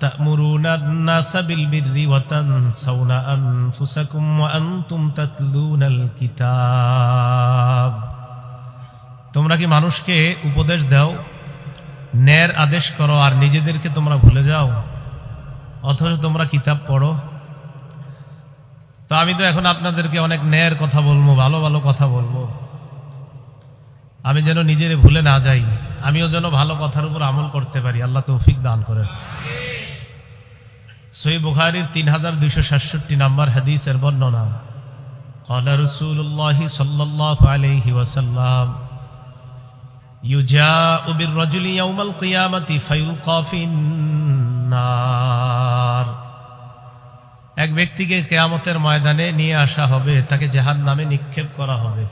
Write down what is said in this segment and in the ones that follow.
আতা'মুরুনা আন-নাসা বিল বিররি ওয়া তানসাউনা আনফুসাকুম ওয়া আনতুম তাতলুনাল কিতাব। তোমরা কি মানুষকে উপদেশ দাও, ন্যায়ের আদেশ করো, আর নিজেদেরকে তোমরা ভুলে যাও, অথচ তোমরা কিতাব পড়ো। তো আমি তো এখন আপনাদেরকে অনেক ন্যায়ের কথা বলবো, ভালো ভালো কথা বলবো, আমি যেন নিজেরে ভুলে না যাই, আমিও যেন ভালো কথার উপর আমল করতে পারি। আল্লাহ তৌফিক দান করেন। সহিহ বুখারীর 3267 নম্বর হাদিসের বর্ণনা, ক্বালা রাসূলুল্লাহ সাল্লাল্লাহু আলাইহি ওয়াসাল্লাম, ইউজাউ বির-রাজুলি ইয়াউমাল কিয়ামাতি ফায়ুলকা ফিন-নার। এক ব্যক্তিকে কিয়ামতের ময়দানে নিয়ে আসা হবে, তাকে জাহান্নামে নিক্ষেপ করা হবে।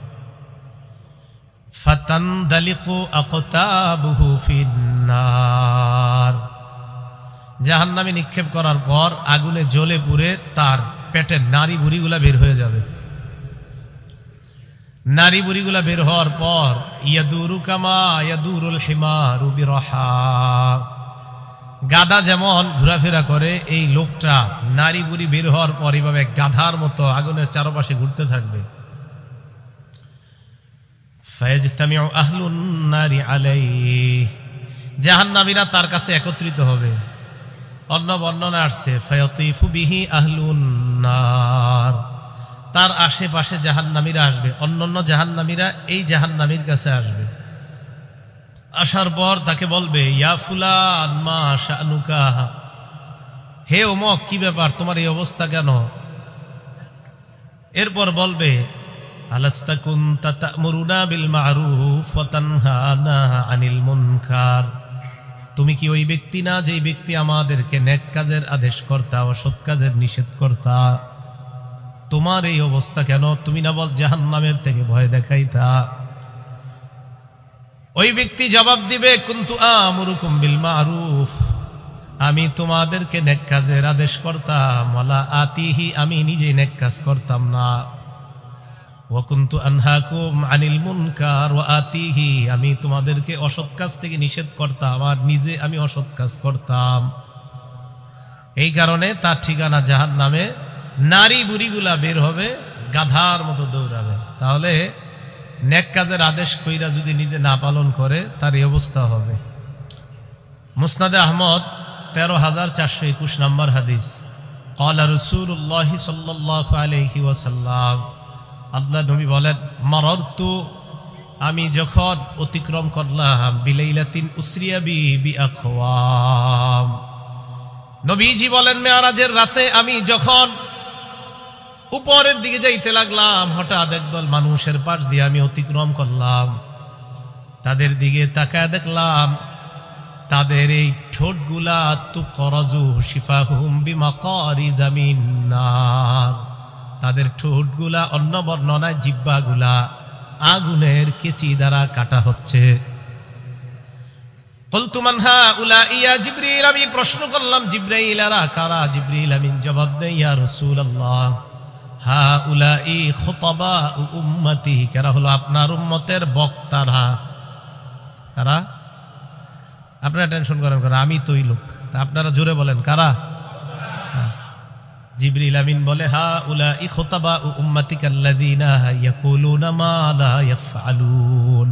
ফাতানদালিকু আকতাবুহু ফিন-নার। জাহান্নামে নিক্ষেপ করার পর আগুনে জ্বলে পুড়ে তার পেটের নাড়ি ভুঁড়িগুলা বের হয়ে যাবে। নারী বুড়িগুলা বের হওয়ার পর ইয়াদুরু কামা ইয়াদুরুল হিমারু বিরহা, গাধা যেমন ঘোরাফেরা করে, এই লোকটা নারী বুড়ি বের হওয়ার পর এইভাবে গাধার মতো আগুনের চারপাশে ঘুরতে থাকবে। ফায়াজতামিউ আহলুন নারি আলাইহি, জাহান্নামীরা তার কাছে একত্রিত হবে। অন্য বর্ণনা আসছে ফায়াতিফু বিহি আহলুন নার, তার আশেপাশে জাহান্নামীরা আসবে, অন্যান্য জাহান্নামীরা এই জাহান্নামীর কাছে আসবে। আসার পর তাকে বলবে, ইয়া ফুলান মা শানুকা, হে ওমক, কি ব্যাপার, তোমার এই অবস্থা কেন? এরপর বলবে, আলাস্তা কুনতা তা'মুরুনা বিল মা'রুফ ওয়া তানহানা আনিল মুনকার, তুমি কি ওই ব্যক্তি না যে ব্যক্তি আমাদেরকে নেক কাজের আদেশ করতা, অসৎ কাজের নিষেধ করতা? তোমার এই অবস্থা কেন? তুমি না বল জাহান্নামের থেকে ভয় দেখাইতা? ওই ব্যক্তি জবাব দিবে, কুনতু আমুরুকুম বিল মা'রুফ, আমি তোমাদেরকে নেক কাজের আদেশ করতাম, ওয়ালা আতিহি, আমি নিজে নেক কাজ করতাম না। ওয়া কুনতু আনহাকুম আনিল মুনকার ওয়া আতিহি, আমি তোমাদেরকে অসৎ কাজ থেকে নিষেধ করতাম, আর নিজে আমি অসৎ কাজ করতাম। এই কারণে তার ঠিকানা জাহান্নামে। নারী বুড়িগুলা বের হবে, গাধার মতো দৌড়াবে। তাহলে নেক কাজের আদেশ কইরা যদি নিজে না পালন করে, তার এই অবস্থা হবে। মুসনাদে আহমদ 13421 নম্বর হাদিস, ক্বালা রাসূলুল্লাহ সাল্লাল্লাহু আলাইহি ওয়াসাল্লাম, আল্লাহ নবী বলেন, মারারতু, আমি যখন অতিক্রম করলাম, বিলাইলাতিন উসরিয়া বি আখওয়াম, নবীজি বলেন মেরাজের রাতে আমি যখন উপরের দিকে যাইতে লাগলাম, হঠাৎ একদল মানুষের পাশ দিয়ে আমি অতিক্রম করলাম। তাদের দিকে তাকায় দেখলাম তাদের এই ঠোঁটগুলা তুকরাজু শিফাহুম বিমাকারিজা মিন নার, তাদের ঠোঁটগুলা, অন্য বর্ণনায় জিহ্বাগুলা আগুনের কেচি দ্বারা কাটা হচ্ছে। কুলতু মান হাউলাই ইয়া জিবরিল, আমি প্রশ্ন করলাম, জিবরাইল এরা কারা? জিবরিল আমিন জবাব দেয়, ইয়া রাসূলুল্লাহ, হাউলাই খুতাবা উম্মতি, কারা হলো আপনার উম্মতের বক্তারা। কারা? আপনারা টেনশন করেন কেন? আমি তো ওই লোক, তা আপনারা জোরে বলেন কারা? জিবরিল আমিন বলে, হাউলাই খুতাবা উম্মতিকা আল্লাযীনা ইয়াকুলুনা মা লা ইয়াফআলুন,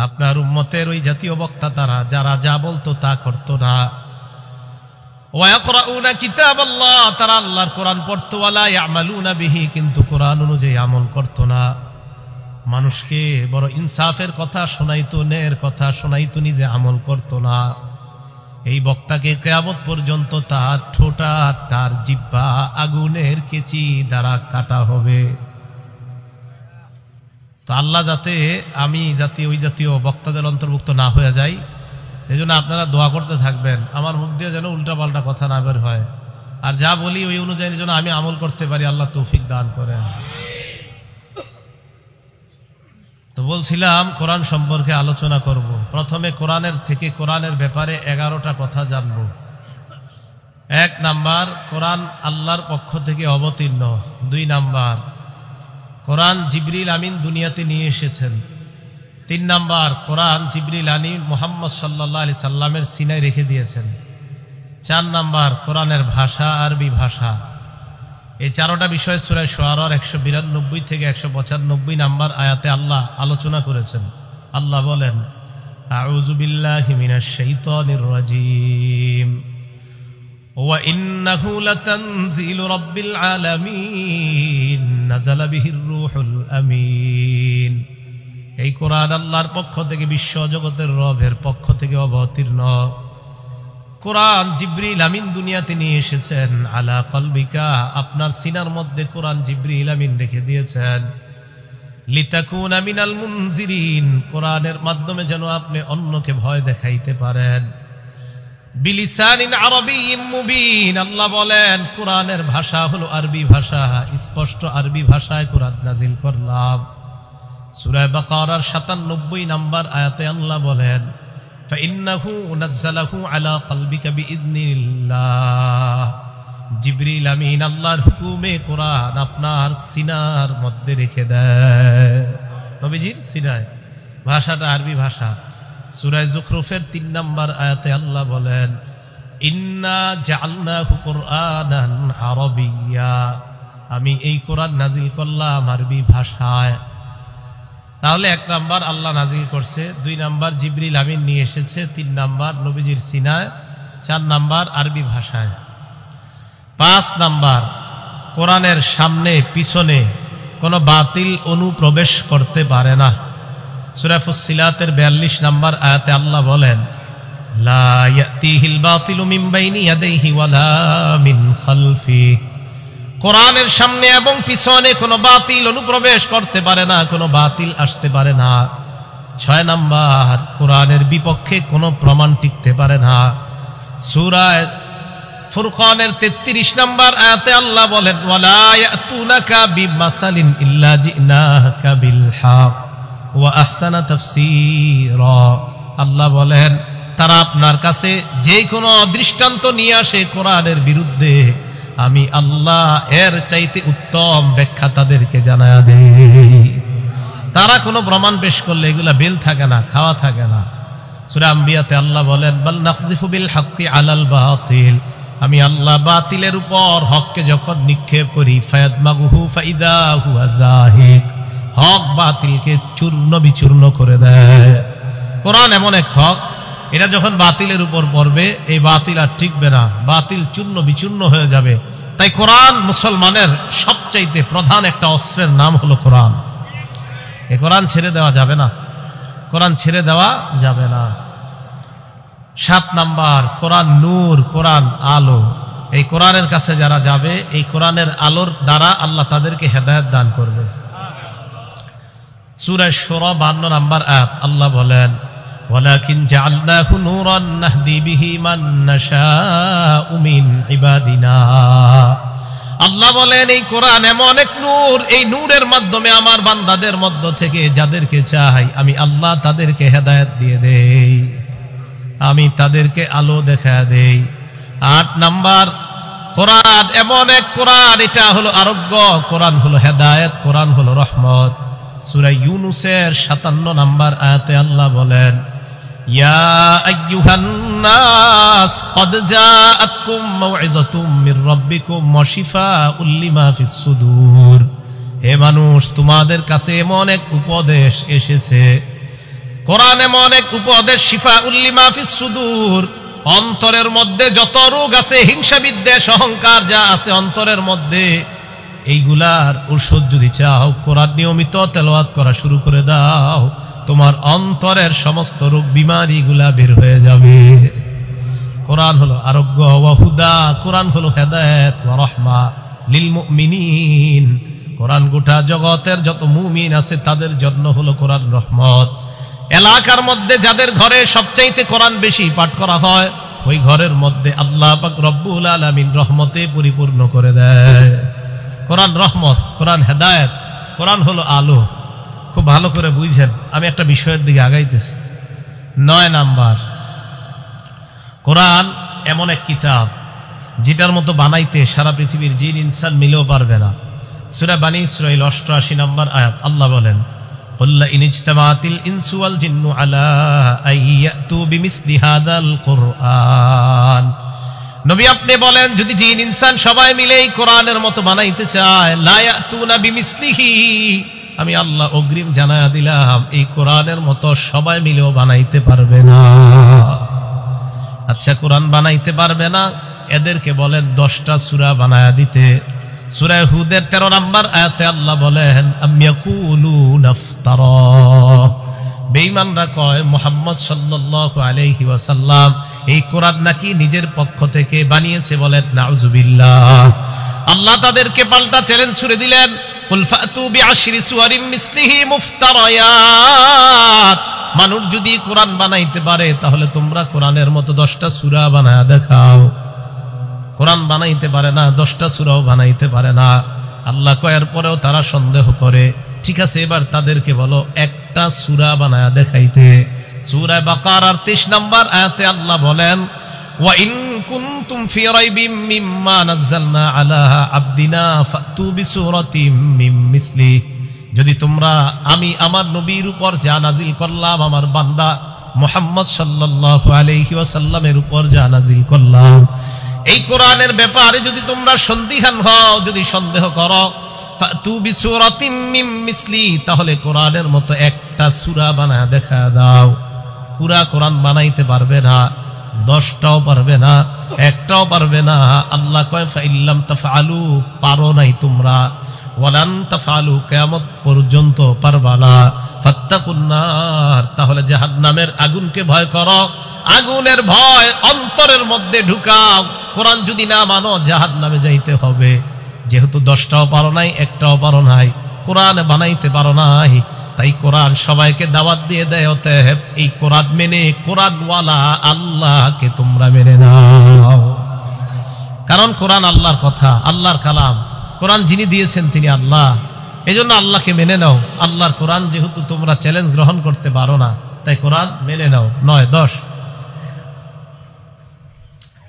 আপনার উম্মতের ওই জাতীয় বক্তা তারা, যারা যা বলতো তা করতো না। ওয়া ইয়াকরাউনা কিতাবাল্লাহ, তারা আল্লাহর কোরআন পড়তো, ওয়ালা ইয়ামালুনা বিহি, কিন্তু কোরআন অনুযায়ী আমল করতো না। মানুষকে বড় ইনসাফের কথা শোনাইতো, ন্যায়ের কথা শোনাইতো, নিজে আমল করতো না। এই বক্তাকে কিয়ামত পর্যন্ত তার ঠোঁটা, তার জিহ্বা আগুনের কেচি দ্বারা কাটা হবে। তো আল্লাহ যাতে ওই জাতীয় বক্তাদের অন্তর্ভুক্ত না হয়ে যাই, এই জন্য আপনারা দোয়া করতে থাকবেন, আমার মুখ দিয়ে যেন উল্টাপাল্টা কথা না বের হয়, আর যা বলি ওই অনুযায়ী যেন আমি আমল করতে পারি। আল্লাহ তৌফিক দান করেন। তো বলছিলাম কোরআন সম্পর্কে আলোচনা করব। প্রথমে কোরআনের ব্যাপারে 11টা কথা জানব। 1 নাম্বার, কোরআন আল্লাহর পক্ষ থেকে অবতীর্ণ। 2 নাম্বার, কোরআন জিবরিল আমিন দুনিয়াতে নিয়ে এসেছেন। 3 নাম্বার, কোরআন জিবরিল আমিন মুহাম্মদ সাল্লাল্লাহু আলাইহি সাল্লামের সিনায় রেখে দিয়েছেন। 4 নাম্বার কোরআনের ভাষা, আরবি ভাষা। এই 4টা বিষয় সূরা শুআরার 192 থেকে 195 নাম্বার আয়াতে আল্লাহ আলোচনা করেছেন। আল্লাহ বলেন, আউযু বিল্লাহি মিনাশ শাইতানির রাজীম ওয়া ইন্নাহু লাতানজিলু রাব্বিল আলামিন নাযালা বিহির রূহুল আমিন। এই কোরআন আল্লাহর পক্ষ থেকে, বিশ্ব জগতের রবের পক্ষ থেকে অবতীর্ণ। কোরআন জিবরিল আমিন দুনিয়াতে নিয়ে এসেছেন। আলা কলবিকা, আপনার সিনার মধ্যে কোরআন জিবরিল আমিন রেখে দিয়েছেন। লিতাকুনা মিনাল মুনজিরিন, কোরআনের মাধ্যমে যেন আপনি অন্যকে ভয় দেখাইতে পারেন। বিলিসানিন আরবিয়্যিম মুবিন, আল্লাহ বলেন কোরআনের ভাষা হলো আরবি ভাষা, স্পষ্ট আরবি ভাষায় কোরআন নাজিল করলাম। সূরা বাকারার 97 নাম্বার আয়াতে আল্লাহ বলেন, ফাইন্নাহু নাযালাহু আলা কলবিকা বিইذনিল্লাহ। জিবরিল আমিন আল্লাহর হুকুমে কোরআন আপনার সিনার মধ্যে রেখে দেয়। নবীজির সিনায়, ভাষাটা আরবি ভাষা। সূরা যুখরুফের 3 নাম্বার আয়াতে আল্লাহ বলেন, ইন্না জাআলনাহু কুরআনান আরাবিয়্যা, আমি এই কোরআন নাজিল করলাম আরবি ভাষায়। তাহলে 1 নাম্বার আল্লাহ নাজিল করছে, 2 নাম্বার জিবরিল আমিন নিয়ে এসেছে, 3 নাম্বার নবীজির সিনায়, 4 নাম্বার আরবি ভাষায়। 5 নাম্বার কোরআনের সামনে পিছনে কোনো বাতিল অনুপ্রবেশ করতে পারে না। সূরা ফুসসিলাতের 42 নাম্বার আয়াতে আল্লাহ বলেন, লা ইয়াতিহিল বাতিলু মিন বাইনি ইয়াদাইহি ওয়ালা মিন খালফি। কোরআনের সামনে এবং পিছনে কোনো বাতিল অনুপ্রবেশ করতে পারে না, কোনো বাতিল আসতে পারে না। 6 নাম্বার কোরআনের বিপক্ষে কোনো প্রমাণ টিকতে পারে না। সূরা ফুরকানের 33 নাম্বার আয়াতে আল্লাহ বলেন, ওয়ালা ইয়াতুনাকা বিমাসালিন ইল্লা জিনাকা বিল হক ওয়া আহসানা তাফসীরা। আল্লাহ বলেন, তারা আপনার কাছে যে কোনো দৃষ্টান্ত নিয়ে আসে কোরআনের বিরুদ্ধে, আমি আল্লাহ এর চাইতে উত্তম ব্যাখ্যা তাদেরকে জানায়া দেই। তারা কোনো প্রমাণ পেশ করলে এগুলা বেল থাকে না, খাওয়া থাকে না। সূরা আম্বিয়াতে আল্লাহ বলেন, বাল নাকযিফু বিল হাক্কি আলাল বাতিল, আমি আল্লাহ বাতিলের উপর হককে যখন নিক্ষেপ করি, ফায়াদমাগুহু ফাইদা হুয়া যাহিক, হক বাতিলকে চূর্ণ বিচূর্ণ করে দেয়। কোরআন এমন এক হক, এটা যখন বাতিলের উপর পড়বে, এই বাতিল আর টিকবে না, বাতিল চূর্ণ বিচূর্ণ হয়ে যাবে। তাই কোরআন মুসলমানের সবচাইতে প্রধান একটা অস্ত্রের নাম হলো কোরআন। এই কোরআন ছেড়ে দেওয়া যাবে না, কোরআন ছেড়ে দেওয়া যাবে না। 7 নাম্বার কোরআন নূর, কোরআন আলো। এই কোরআনের কাছে যারা যাবে, এই কোরআনের আলোর দ্বারা আল্লাহ তাদেরকে হেদায়েত দান করবে। সূরা শুরা 52 নাম্বার আয়াত আল্লাহ বলেন, ওয়ালাকিন জাআলনাহু নূরান নাহদি বিহি মান নাশাউ মিন ইবাদিনা। আল্লাহ বলেন, এই কোরআন এমন এক নূর, এই নূরের মাধ্যমে আমার বান্দাদের মধ্য থেকে যাদেরকে চাই আমি আল্লাহ তাদেরকে হেদায়েত দিয়ে দেই, আমি তাদেরকে আলো দেখায়া দেই। 8 নাম্বার কোরআন এমন এক কোরআন, এটা হলো আরোগ্য, কোরআন হলো হেদায়েত, কোরআন হলো রহমত। সূরা ইউনূসের 57 নাম্বার আয়াতে আল্লাহ বলেন, ইয়া আইয়ুহান নাস ক্বাদ জাআতকুম মাউইযাতুম মির রাব্বিকুম ওয়া শিফাউল লিমা ফিস সুদূর। হে মানুষ, তোমাদের কাছে এমন এক উপদেশ এসেছে, কোরআন এমন এক উপদেশ, শিফাউল লিমা ফিস সুদূর, অন্তরের মধ্যে যত রোগ আছে, হিংসা বিদ্বেষ অহংকার যা আছে অন্তরের মধ্যে, এইগুলার ঔষধ যদি চাও, কোরআন নিয়মিত তেলাওয়াত করা শুরু করে দাও, তোমার অন্তরের সমস্ত রোগ বিমারি গুলা বের হয়ে যাবে। কোরআন হলো আরোগ্য, ওয়া হুদা, কোরআন হলো হেদায়েত, ওয়া রাহমা লিল মুমিনিন, কোরআন গোটা জগতের যত মুমিন আছে তাদের জন্য হলো কোরআন রহমত। এলাকার মধ্যে যাদের ঘরে সবচাইতে কোরআন বেশি পাঠ করা হয়, ওই ঘরের মধ্যে আল্লাহ পাক রব্বুল আলামিন রহমতে পরিপূর্ণ করে দেয়। কোরআন রহমত, কোরআন হেদায়েত, কোরআন হলো আলো। খুব ভালো করে বুঝেন, আমি একটা বিষয়ের দিকে আগাইতেছি। 9 নাম্বার, কোরআন এমন এক কিতাব যেটার মতো বানাইতে সারা পৃথিবীর জিন ইনসান মিলেও পারবে না। সূরা বানী ইসরাঈল 88 নাম্বার আয়াত আল্লাহ বলেন, কুল লা ইন ইজতামাআতিল ইনসু ওয়াল জিন্নু আলা আন ইয়াতু বিমিসলি হাযাল কুরআন নবী আপনি বলেন যদি জিন ইনসান সবাই মিলে এই কোরআনের মতো বানাইতে চায় লা ইয়াতুনা বিমিসলিহি, আমি আল্লাহ অগ্রিম জানায়া দিলাম এই কোরআনের মতো সবাই মিলেও বানাইতে পারবে না। আচ্ছা কোরআন বানাইতে পারবে না, এদেরকে বলেন 10টা সূরা বানায়া দিতে। সূরা হুদের 13 নম্বর আয়াতে আল্লাহ বলেন আম ইয়াকুলুনা ইফতারা, বেঈমানরা কয় মুহাম্মদ সাল্লাল্লাহু আলাইহি ওয়াসাল্লাম এই কোরআন নাকি নিজের পক্ষ থেকে বানিয়েছে, বলেন নাউযুবিল্লাহ। আল্লাহ তাদেরকে পাল্টা চ্যালেঞ্জ ছুড়ে দিলেন কুল ফাতু বিআশরি সুওয়ারিম মিসলিহি মুফতারায়াত, মানুষ যদি কোরআন বানাইতে পারে তাহলে তোমরা কোরআনের মতো 10টা সূরা বানায়া দেখাও। কোরআন বানাইতে পারে না, 10টা সূরাও বানাইতে পারে না। আল্লাহ কয়ার পরেও তারা সন্দেহ করে। ঠিক আছে, এবার তাদেরকে বলো একটা সূরা বানায়া দেখাইতে। সূরা বাকারার 23 নম্বর আয়াতে আল্লাহ বলেন ওয়া ইন কুনতুম ফি রাইবিম মিম্মা নাযালনা আলা আবদিনা ফাতু বিসূরাতিম মিন মিসলি, যদি তোমরা আমি আমার নবীর উপর যা নাজিল করলাম, আমার বান্দা মুহাম্মদ সাল্লাল্লাহু আলাইহি ওয়াসাল্লামের উপর যা নাজিল করলাম, এই কোরআনের ব্যাপারে যদি তোমরা সন্দিহান হও, যদি সন্দেহ করো, ফাতু বিসূরাতিম মিন মিসলি, তাহলে কোরআনের মতো একটা সূরা বানায়া দেখা দাও। পুরা কোরআন বানাইতে পারবে না, 10টাও পারবে না, একটাও পারবে না। আল্লাহ কয় ফাইল্লাম তাফআলু, পারো নাই তোমরা, ওয়ালান তাফআলু, কিয়ামত পর্যন্ত পারবা না। ফাত্তাকুন নার, তাহলে জাহান্নামের আগুনকে ভয় করো, আগুনের ভয় অন্তরের মধ্যে ঢুকাও। কোরআন যদি না মানো জাহান্নামে যাইতে হবে। যেহেতু 10টাও পারো নাই, একটাও পারো নাই, কোরআন বানাইতে পারো নাই, তাই কোরআন সবাইকে দাওয়াত দিয়ে দেয় অতএব এই কোরআন মেনে কোরআনওয়ালা আল্লাহকে তোমরা মেনে নাও। কারণ কোরআন আল্লাহর কথা, আল্লাহর কালাম। কোরআন যিনি দিয়েছেন তিনি আল্লাহ, এজন্য আল্লাহকে মেনে নাও। আল্লাহর কোরআন যেহেতু তোমরা চ্যালেঞ্জ গ্রহণ করতে পারো না, তাই কোরআন মেনে নাও। 9, 10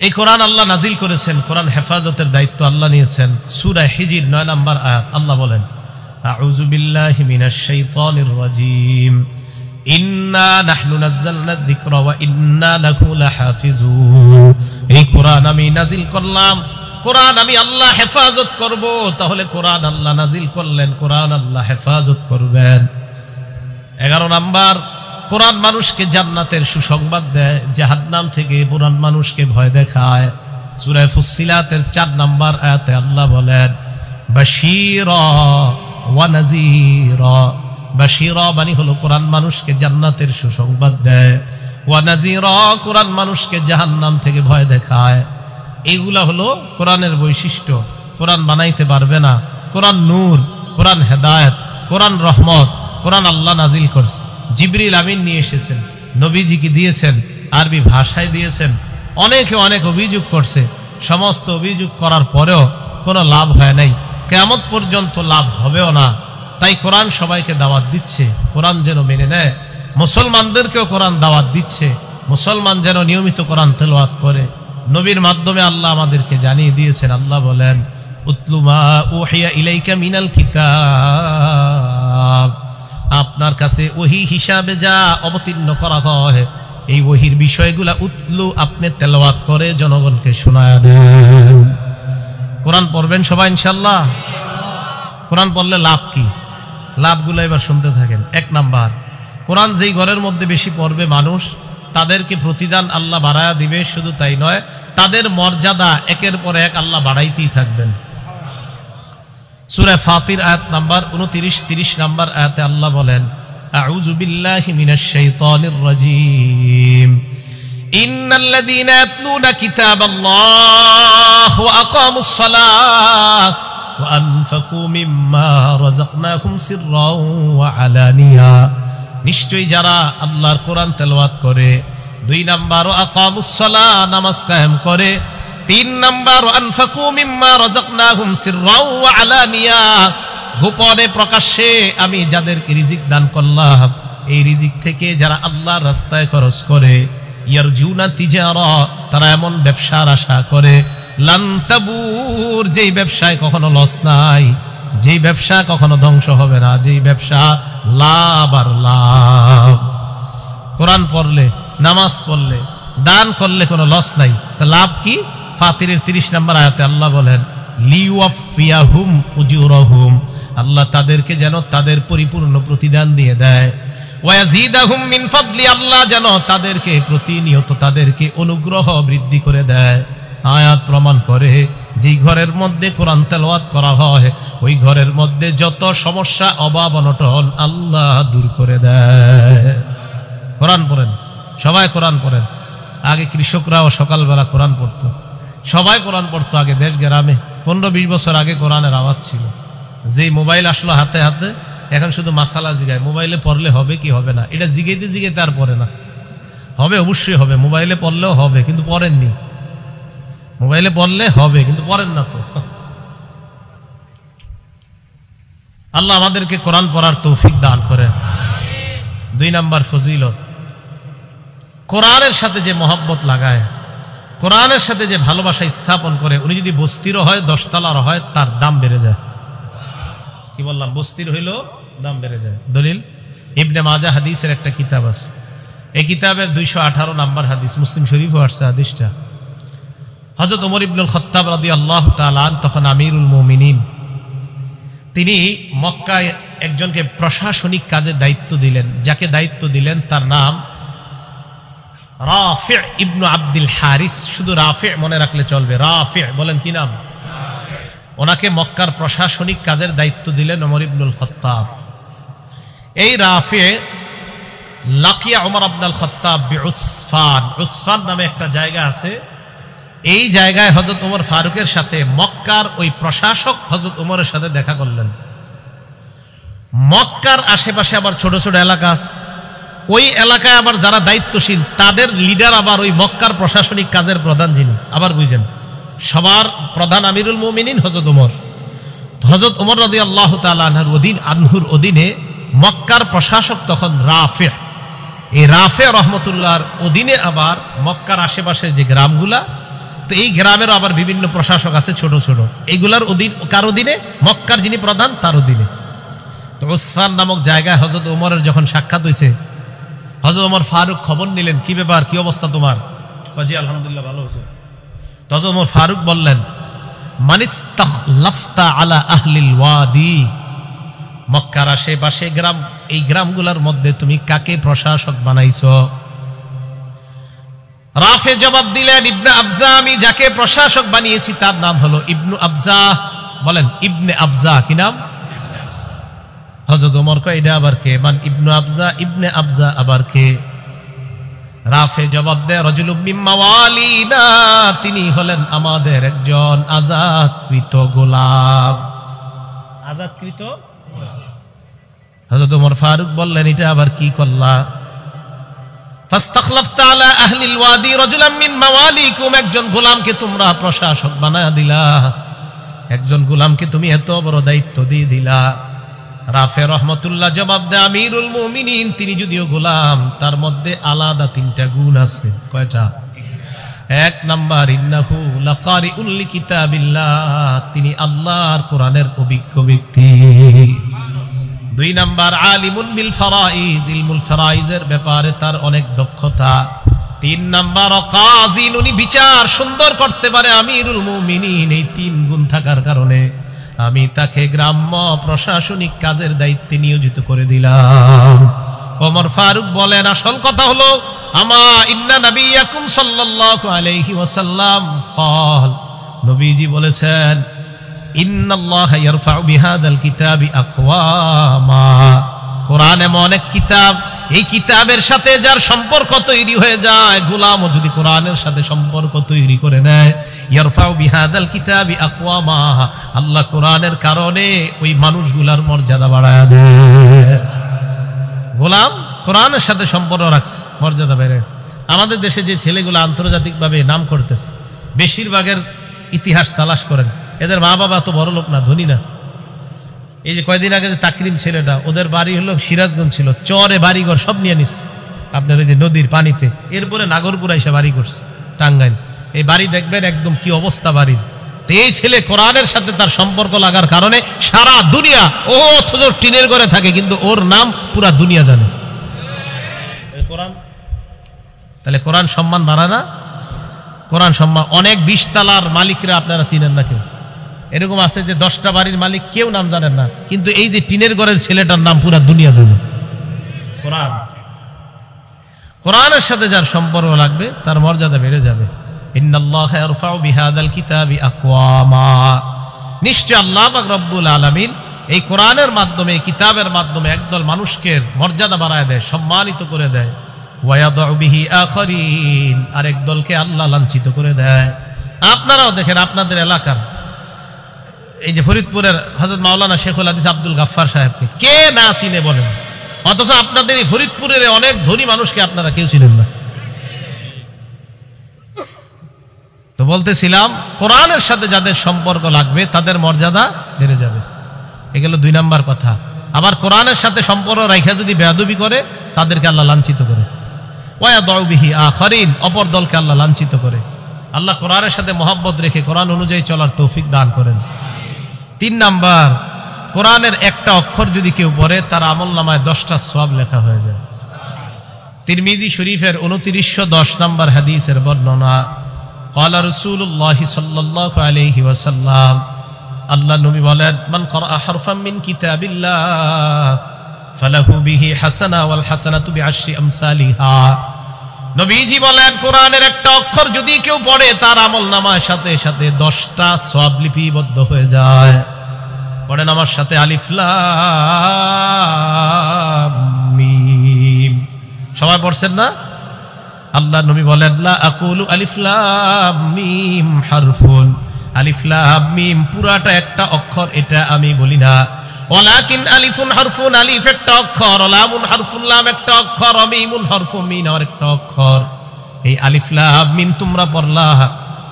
এই কোরআন আল্লাহ নাজিল করেছেন, কোরআন হেফাজতের দায়িত্ব আল্লাহ নিয়েছেন। সূরা হিজর 9 নম্বর আয়াত আল্লাহ বলেন আউযু বিল্লাহি মিনাশ শাইতানির রাজীম ইন্না নাহনু নাযালনা যিকরা ওয়া ইন্না লাহু লাহাফিজুন, এই কোরআন আমি নাজিল করলাম, কোরআন আমি আল্লাহ হেফাজত করব। তাহলে কোরআন আল্লাহ নাজিল করলেন, কোরআন আল্লাহ হেফাজত করবেন। 11 নম্বর কোরআন মানুষকে জান্নাতের সুসংবাদ দেয়, জাহান্নাম থেকে কোরআন মানুষকে ভয় দেখায়। সূরা ফুসসিলাতের 4 নম্বর আয়াতে আল্লাহ বলেন বাশীরা ওয়া নাযীরা, বাশীরা মানে হলো কোরআন মানুষকে জান্নাতের সুসংবাদ দেয়, ওয়া নাযীরা কোরআন মানুষকে জাহান্নাম থেকে ভয় দেখায়। এইগুলা হলো কোরআনের বৈশিষ্ট্য। কোরআন বানাইতে পারবে না। কোরআন নূর, কোরআন হেদায়েত, কোরআন রহমত। কোরআন আল্লাহ নাজিল করছে, জিবরিল আমিন নিয়ে এসেছেন, নবীজিকে দিয়েছেন, আরবি ভাষায় দিয়েছেন। অনেকে অনেক অভিযোগ করছে, সমস্ত অভিযোগ করার পরেও কোনো লাভ হয় নাই, কিয়ামত পর্যন্ত লাভ হবেও না। তাই কোরআন সবাইকে দাওয়াত দিচ্ছে, কোরআন যেন মেনে নেয়। মুসলমানদেরকেও কোরআন দাওয়াত দিচ্ছে, মুসলমান যেন নিয়মিত কোরআন তেলাওয়াত করে। নবীর মাধ্যমে আল্লাহ আমাদেরকে জানিয়ে দিয়েছেন, আল্লাহ বলেন উতলু মা উহিয়া ইলাইকা মিনাল কিতাব, আপনার কাছে ওহী হিসাবে যা অবতীর্ণ করা হয় এই ওহীর বিষয়গুলা উতলু, আপনি তেলাওয়াত করে জনগণকে শোনায়া দেন। কোরআন পড়বেন সবাই ইনশাআল্লাহ। কোরআন পড়লে লাভ কি, লাভগুলো এবার শুনতে থাকেন। 1 নাম্বার, কোরআন যেই ঘরের মধ্যে বেশি পড়বে মানুষ, তাদেরকে প্রতিদান আল্লাহ বাড়ায়া দিবে। শুধু তাই নয়, তাদের মর্যাদা একের পর এক আল্লাহ বাড়াইতেই থাকবেন। সূরা ফাতির আয়াত নাম্বার 29, 30 নাম্বার আয়াতে আল্লাহ বলেন আউযু বিল্লাহি মিনাশ শাইতানির রাজীম ইন্নাল্লাযীনা ইয়াতলুনা কিতাবাল্লাহ ওয়া আকামুস সালাহ ওয়া আনফাকু মিম্মা রাযাকনাহুম সিররাও ওয়া আলানিয়া, নিশ্চয়ই যারা আল্লাহর কোরআন তেলাওয়াত করে, 2 নাম্বার ওয়া আকামুস সালাহ, নামাজ কায়েম করে, 3 নাম্বার ওয়া আনফাকু মিম্মা রাযাকনাহুম সিররাও ওয়া আলানিয়া, গোপনে প্রকাশ্যে আমি যাদেরকে রিজিক দান করলাম এই রিজিক থেকে যারা আল্লাহর রাস্তায় খরচ করে, ইয়ারজুনা তিজারা, তারা এমন ব্যবসার আশা করে, লান তাবুর, যেই ব্যবসায় কখনো লস নাই, যেই ব্যবসা কখনো ধ্বংস হবে না, যেই ব্যবসা লাভ আর লাভ। কোরআন পড়লে, নামাজ পড়লে, দান করলে কোনো লস নাই, তা লাভ কি? ফাতিরের 30 নম্বর আয়াতে আল্লাহ বলেন লিওয়াফিয়াহুম উজুরহুম, আল্লাহ তাদেরকে যেন তাদের পরিপূর্ণ প্রতিদান দিয়ে দেয়। ওয়ায়াজিদাহুম মিন ফাদলি, আল্লাহ যেন তাদেরকে প্রতিনিয়ত তাদেরকে অনুগ্রহ বৃদ্ধি করে দেয়। আয়াত প্রমাণ করে যেই ঘরের মধ্যে কোরআন তেলাওয়াত করা হয় ওই ঘরের মধ্যে যত সমস্যা অভাব অনটন আল্লাহ দূর করে দেয়। কোরআন পড়েন, সবাই কোরআন পড়েন। আগে কৃষকরাও সকালবেলা কোরআন পড়তো, সবাই কোরআন পড়তো আগে দেশ গ্রামে। 15-20 বছর আগে কোরআনের আওয়াজ ছিল। যেই মোবাইল আসলো হাতে হাতে এখন শুধু মাসালা জিগায়, মোবাইলে পড়লে হবে কি হবে না, এটা জিগাইতে জিগাইতে আর পড়ে না। হবে, অবশ্যই হবে, মোবাইলে পড়লেও হবে, কিন্তু পড়েননি। মোবাইলে পড়লে হবে কিন্তু পড়েন না তো। আল্লাহ আমাদেরকে কোরআন পড়ার তৌফিক দান করেন। 2 নাম্বার ফজিলত, কোরআনের সাথে যে মহব্বত লাগায়, কোরআনের সাথে যে ভালোবাসা স্থাপন করে, উনি যদি বস্তিরও হয় 10 তলার হয় তার দাম বেড়ে যায়। কি বললাম? বস্তির হইল দাম বেড়ে যায়। দলিল ইবনে মাজাহ হাদিসের একটা কিতাব আছে, এই কিতাবের 218 নাম্বার হাদিস, মুসলিম শরীফও আসছে হাদিসটা। হযরত ওমর ইবনুল খাত্তাব রাদিয়াল্লাহু তাআলা তখন আমিরুল মুমিনিন, তিনি মক্কায় একজনকে প্রশাসনিক কাজে দায়িত্ব দিলেন। যাকে দায়িত্ব দিলেন তার নাম রাফি' ইবনু আব্দুল হারিস। শুধু রাফি' মনে রাখলে চলবে, রাফি'। বলেন কি নাম? ওনাকে মক্কার প্রশাসনিক কাজের দায়িত্ব দিলেন ওমর ইবনুল খাত্তাব। এই রাফি' লাকিয়া ওমর ইবনুল খাত্তাব বিউসফান, উসফান নামে একটা জায়গা আছে। এই জায়গায় হযরত ওমর ফারুকের সাথে মক্কার ওই প্রশাসক হযরত ওমরের সাথে দেখা করলেন। মক্কার আশেপাশে আবার ছোট ছোট এলাকা আছে, ওই এলাকায় আবার যারা দায়িত্বশীল তাদের লিডার আবার ওই মক্কার প্রশাসনিক কাজের প্রধান যিনি, আবার বুঝেন সবার প্রধান আমিরুল মুমিনিন হযরত ওমর। হযরত ওমর রাদিয়াল্লাহু তাআলা আনহুর অধীনে মক্কার প্রশাসক তখন রাফি'। এই রাফি' রাহমাতুল্লাহর অধীনে আবার মক্কার আশেপাশের যে গ্রামগুলা, তো এই গ্রামেরও আবার বিভিন্ন প্রশাসক আছে ছোট ছোট, এইগুলার অধীন কার অধীনে? মক্কার যিনি প্রধান তার অধীনে। তো উসফান নামক জায়গায় হযরত ওমরের যখন সাক্ষাৎ হয়েছে, হযরত ওমর ফারুক খবর নিলেন, কি ব্যাপার, কি অবস্থা তোমার? জি আলহামদুলিল্লাহ, ভালো হয়েছে। তো হযরত ওমর ফারুক বললেন, মানিস্তাখলাফতা আলা আহলিল ওয়াদি, মক্কার আশেপাশে গ্রাম, এই গ্রামগুলোর মধ্যে তুমি কাকে প্রশাসক বানাইছো? রাফি জবাব দিলেন, ইবনে আবজা, আমি যাকে প্রশাসক বানিয়েছি তার নাম হলো ইবনু আবজা। বলেন ইবনে আবজা। কি নাম? হযরত ওমর কয়, এটা আবার কে? মান ইবনু আবজা, ইবনে আবজা আবার কে? রাফি জবাব দেয়, রাজুলুম মিন মাওয়ালিনা, তিনি হলেন আমাদের একজন আযাদকৃত গোলাম। আযাদকৃত? হযরত ওমর ফারুক বললেন, এটা আবার কি করলা? ফাস্তাখলাফতা আলা আহলিল ওয়াদি রাজুলাম মিন মাওয়ালিকুম, একজন গোলামকে তোমরা প্রশাসক বানায়া দিলা, একজন গোলামকে তুমি এত বড় দায়িত্ব দিয়ে দিলা। রাফি রহমাতুল্লাহ জবাব দেয়, আমিরুল মুমিনিন তিনি যদিও গোলাম, তার মধ্যে আলাদা 3টা গুণ আছে। কয়টা? 1 নাম্বার, ইন্নাহু লাকারিউল লিকিতাবিল্লাহ, তিনি আল্লাহর কোরআনের অভিজ্ঞ ব্যক্তি। 2 নাম্বার, আলিমুন বিল ফারাইজ, ইলমুল ফারাইজের ব্যাপারে তার অনেক দক্ষতা। 3 নাম্বার, কাযিন, উনি বিচার সুন্দর করতে পারে। আমিরুল মুমিনিন, এই 3 গুণ থাকার কারণে আমি তাকে গ্রাম্য প্রশাসনিক কাজের দায়িত্বে নিয়োজিত করে দিলাম। ওমর ফারুক বলেন, আসল কথা হলো আমা ইন্না নবিয়াকুম সাল্লাল্লাহু আলাইহি ওয়াসাল্লাম ক্বাল, নবীজি বলেছেন, ইন্নাল্লাহা ইয়ারফাউ বিহাদাল কিতাবি আকওয়ামা, কোরআন এমন এক কিতাব, এই কিতাবের সাথে যার সম্পর্ক তৈরি হয়ে যায়, গোলামও যদি কোরআনের সাথে সম্পর্ক তৈরি করে নেয়, ইয়ারফাউ বিহাদাল কিতাবি আকওয়ামা, আল্লাহ কোরআনের কারণে ওই মানুষগুলার মর্যাদা বাড়ায় দেয়। গোলাম কোরআনের সাথে সম্পর্ক রাখছে, মর্যাদা বেড়ে গেছে। আমাদের দেশে যে ছেলেগুলো আন্তর্জাতিকভাবে নাম করতেছে, বেশিরভাগের ইতিহাস তালাশ করেন, এদের মা বাবা তো বড় লোক না, ধনী না। এই যে কয়দিন আগে যে তাকরিম ছেলেটা, ওদের বাড়ি হলো সিরাজগঞ্জ, ছিল চরে বাড়িঘর সব নিয়ে নিস আপনার ওই যে নদীর পানিতে, এরপরে নাগরপুরা এসে বাড়ি করছে টাঙ্গাইল। এই বাড়ি দেখবেন একদম কি অবস্থা বাড়ির। তো এই ছেলে কোরআনের সাথে তার সম্পর্ক লাগার কারণে সারা দুনিয়া, ও অথচ টিনের ঘরে থাকে কিন্তু ওর নাম পুরা দুনিয়া জানে। কোরআন, তাহলে কোরআন সম্মান বাড়ায় না? কোরআন সম্মান। অনেক 20 তলার মালিকরা আপনারা চিনেন না কেউ, এরকম আছে যে 10টা বাড়ির মালিক কেউ নাম জানেন না, কিন্তু এই যে টিনের ঘরের ছেলেটার নাম পুরা দুনিয়া জানে। কোরআন, কোরআনের সাথে যার সম্পর্ক লাগবে তার মর্যাদা বেড়ে যাবে। ইন্নাল্লাহা ইয়ারফাউ বিহাদাল কিতাবি আকওয়ামা, নিশ্চয় আল্লাহ পাক রব্বুল আলামিন এই কোরআনের মাধ্যমে, এই কিতাবের মাধ্যমে একদল মানুষকে মর্যাদা বাড়ায় দেয়, সম্মানিত করে দেয়। ওয়া ইয়াদউ বিহি আখারিন, আর এক দলকে আল্লাহ লাঞ্ছিত করে দেয়। আপনারাও দেখেন আপনাদের এলাকার এই যে ফরিদপুরের হযরত মাওলানা শেখুল হাদিস আব্দুল গাফফার সাহেবকে কে না চিনে বলেন, অথচ আপনাদের এই ফরিদপুরের অনেক ধনী মানুষকে আপনারা কেউ চিনেন না। তো বলতেছিলাম কোরআনের সাথে যাদের সম্পর্ক লাগবে তাদের মর্যাদা বেড়ে যাবে, এগুলো 2 নাম্বার কথা। আবার কোরআনের সাথে সম্পর্ক রাখা যদি বেয়াদবি করে তাদেরকে আল্লাহ লাঞ্ছিত করে। ওয়া ইয়াদউ বিহি আখারিন, অপর দলকে আল্লাহ লাঞ্ছিত করে। আল্লাহ কোরআনের সাথে মহব্বত রেখে কোরআন অনুযায়ী চলার তৌফিক দান করেন। 3 নাম্বার, কোরআনের একটা অক্ষর যদি কেউ পড়ে তার আমলনামায় 10টা সওয়াব লেখা হয়ে যায়। তিরমিজি শরীফের 2910 নম্বর হাদিসের বর্ণনা, ক্বালা রাসূলুল্লাহ সাল্লাল্লাহু আলাইহি ওয়াসাল্লাম, আল্লাহ নবী বলেন, মান ক্বারা হারফাম মিন কিতাবিল্লাহ ফালাহু বিহি হাসানা ওয়াল হাসানাতু বিআশরি আমসালিহা। নবীজি বলেন কোরআনের একটা অক্ষর যদি কেউ পড়ে তার আমলনামার সাথে সাথে 10টা সওয়াব লিপিবদ্ধ হয়ে যায়। পড়েন আমার সাথে, আলিফ লাম মিম। সবাই পড়ছেন না? আল্লাহ নবী বলেন, লা আকুলু আলিফ লাম মিম হারফুন, আলিফ লাম মিম পুরাটা একটা অক্ষর এটা আমি বলি না। ওয়ালাকিন আলিফুন হারফুন, আলিফ একটা অক্ষর, লামুন হারফুন, লাম একটা অক্ষর, মিমুন হারফুন, মিম আর একটা অক্ষর। এই আলিফ লাম মিম তোমরা পড়লা,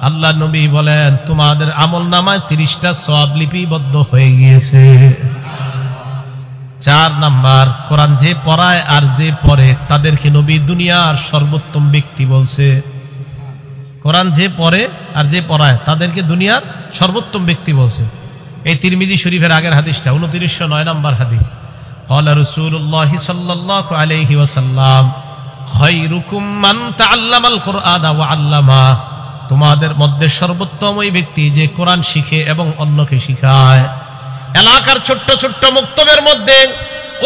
আল্লাহ নবী বলেন তোমাদের আমলনামায় 30টা সওয়াব লিপিবদ্ধ হয়ে গিয়েছে। 4 নাম্বার, কোরআন যে পড়ায় আর যে পড়ে তাদেরকে নবী দুনিয়ার সর্বোত্তম ব্যক্তি বলছে। কোরআন যে পড়ে আর যে পড়ায় তাদেরকে দুনিয়ার সর্বোত্তম ব্যক্তি বলছে। এই তিরমিজি শরীফের আগের হাদিসটা 2909 নম্বর হাদিস, ক্বালা রাসূলুল্লাহ সাল্লাল্লাহু আলাইহি ওয়াসাল্লাম, খায়রুকুম মান তাআল্লামাল কুরআনা ওয়া আল্লামা, তোমাদের মধ্যে সর্বোত্তম ওই ব্যক্তি যে কোরআন শিখে এবং অন্যকে শিখায়। এলাকার ছোট্ট ছোট্ট মুক্তবের মধ্যে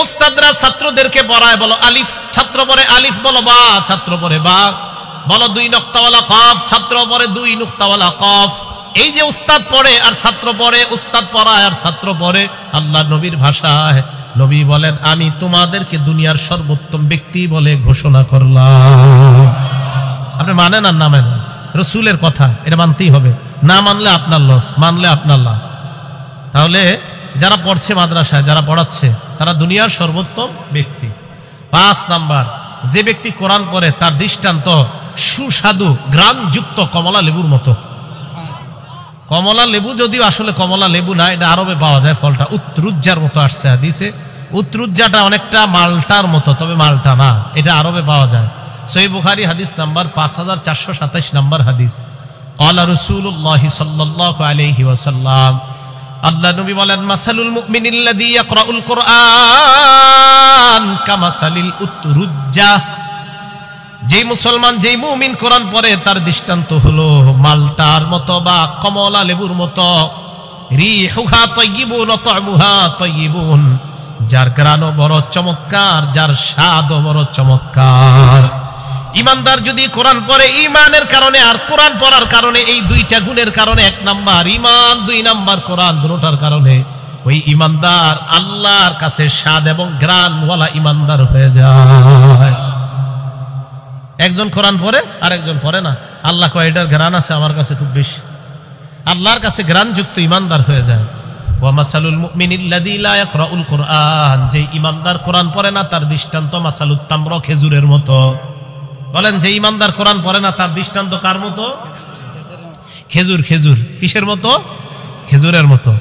উস্তাদরা ছাত্রদেরকে পড়ায়, বলো আলিফ, ছাত্র পড়ে আলিফ, বলো বা, ছাত্র পড়ে বা, বলো 2 নুক্তাওয়ালা কফ, ছাত্র পড়ে 2 নুক্তাওয়ালা কফ। এই যে উস্তাদ পড়ে আর ছাত্র পড়ে, উস্তাদ পড়ায় আর ছাত্র পড়ে, আল্লাহ নবীর ভাষায় নবী বলেন আমি তোমাদেরকে দুনিয়ার সর্বোত্তম ব্যক্তি বলে ঘোষণা করলাম। আপনি মানেন আর না মানেন, রসুলের কথা এটা মানতেই হবে, না মানলে আপনার লস, মানলে আপনার লাভ। তাহলে যারা পড়ছে মাদ্রাসায়, যারা পড়াচ্ছে তারা দুনিয়ার সর্বোত্তম ব্যক্তি। 5 নাম্বার, যে ব্যক্তি কোরআন পড়ে তার দৃষ্টান্ত সুস্বাদু গ্রামযুক্ত কমলা লেবুর মতো। কমলা লেবু যদিও আসলে কমলা লেবু না, এটা আরবে পাওয়া যায়, ফলটা উত্রুজ্জার মতো আসছে হাদিসে। উত্রুজ্জাটা অনেকটা মালটার মতো, তবে মালটা না, এটা আরবে পাওয়া যায়। সহিহ বুখারী হাদিস নাম্বার 5427 নম্বর হাদিস, ক্বালা রাসূলুল্লাহ সাল্লাল্লাহু আলাইহি ওয়াসাল্লাম, আল্লাহ নবী বলেন মাসালুল মুমিনিল্লাযী ইয়াকরাউল কুরআন কামাসালিল উতরুজ্জা, যেই মুসলমান, যেই মুমিন কোরআন পড়ে তার দৃষ্টান্ত হলো মালটার মতো বা কমলা লেবুর মতো। রিহুহা তাইয়িবুন ওয়া তা'মুহা তাইয়িবুন, যার ঘ্রাণও বড় চমৎকার, যার স্বাদও বড় চমৎকার। ইমানদার যদি কোরআন পড়ে ইমানের কারণে আর কোরআন পড়ার কারণে, এই 2টা গুণের কারণে, 1 নাম্বার ইমান, 2 নাম্বার কোরআন, দুটোটার কারণে ওই ইমানদার আল্লাহর কাছে স্বাদ এবং ঘ্রাণওয়ালা ইমানদার হয়ে যায়। একজন কোরআন পড়ে আর একজন পড়ে না, আল্লাহ কয় এটার ঘ্রাণ আছে আমার কাছে খুব বেশি, আল্লাহর কাছে ঘ্রাণযুক্ত ইমানদার হয়ে যায়। ওয়া মাসালুল মুমিনিল্লাযী লা ইয়াকরাউল কুরআন, যে ইমানদার কোরআন পড়ে না তার দৃষ্টান্ত মাসালুত তামর, খেজুরের মতো। বলেন যে ইমানদার কোরআন পড়ে না তার দৃষ্টান্ত কার মতো? খেজুর। খেজুর কিসের মতো? খেজুরের মতো।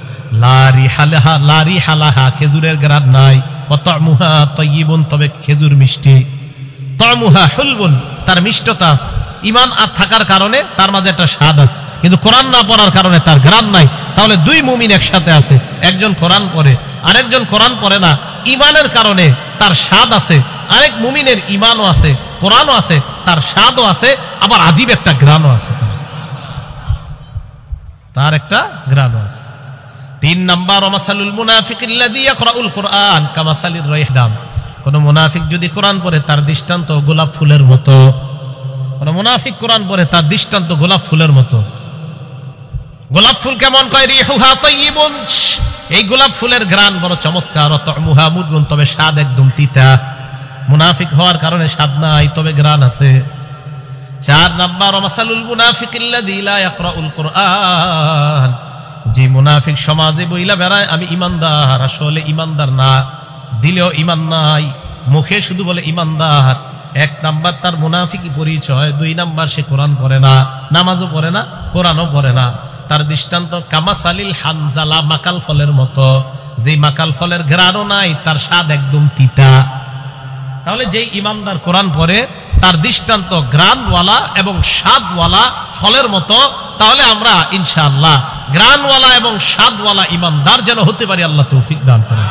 লারি হালাহা, খেজুরের ঘ্রাণ নাই। ওয়া তা'মুহা তাইয়িবুন, তবে খেজুর মিষ্টি। তা'মুহা হুলবুন, তার মিষ্টতা আছে। ঈমান আর থাকার কারণে তার মাঝে একটা স্বাদ আছে, কিন্তু কোরআন না পড়ার কারণে তার ঘ্রাণ নাই। তাহলে 2 মুমিন একসাথে আছে, একজন কোরআন পড়ে আরেকজন কোরআন পড়ে না, ঈমানের কারণে তার স্বাদ আছে। আরেক মুমিনের ঈমানও আছে, কোরআনও আছে, তার স্বাদও আছে, আবার আজীব একটা ঘ্রাণও আছে। তার একটা ঘ্রাণ আছে। 3 নাম্বার ওয়ামাসালুল মুনাফিকিল্লাযী ইয়াকরাউল কুরআন কামাসালির রাইহদাম, কোন মুনাফিক যদি কোরআন পড়ে তার দৃষ্টান্ত গোলাপ ফুলের মতো। কোন মুনাফিক কোরআন পড়ে তার দৃষ্টান্ত গোলাপ ফুলের মতো। গোলাপ ফুল কেমন? কয় রিহুহা তাইয়িবুন, এই গোলাপ ফুলের ঘ্রাণ বড় চমৎকার, তা'মুহা মুরগুন, তবে স্বাদ একদম তিতা। মুনাফিক হওয়ার কারণে স্বাদ নাই, তবে ঘ্রাণ আছে। 4 নাম্বার ওয়ামাসালুল মুনাফিকিল্লাযী লা ইয়াকরাউল কুরআন, যে মুনাফিক সমাজে বইলা বেড়ায় আমি ইমানদার, আসলে ইমানদার না, দিলেও ইমান নাই, মুখে শুধু বলে ইমানদার। 1 নাম্বার তার মুনাফিকি পরিচয়। 2 নাম্বার সে কোরআন পড়ে না, নামাজও পড়ে না, কোরআনও পড়ে না। তার দৃষ্টান্ত কামাসালিল হানজালা, মাকাল ফলের মতো, যে মাকাল ফলের ঘ্রাণও নাই, তার স্বাদ একদম তিতা। তাহলে যেই ইমানদার কোরআন পড়ে তার দৃষ্টান্ত ঘ্রাণওয়ালা এবং স্বাদওয়ালা ফলের মতো। তাহলে আমরা ইনশাআল্লাহ ঘ্রাণওয়ালা এবং স্বাদওয়ালা ইমানদার যেন হতে পারি, আল্লাহ তৌফিক দান করেন।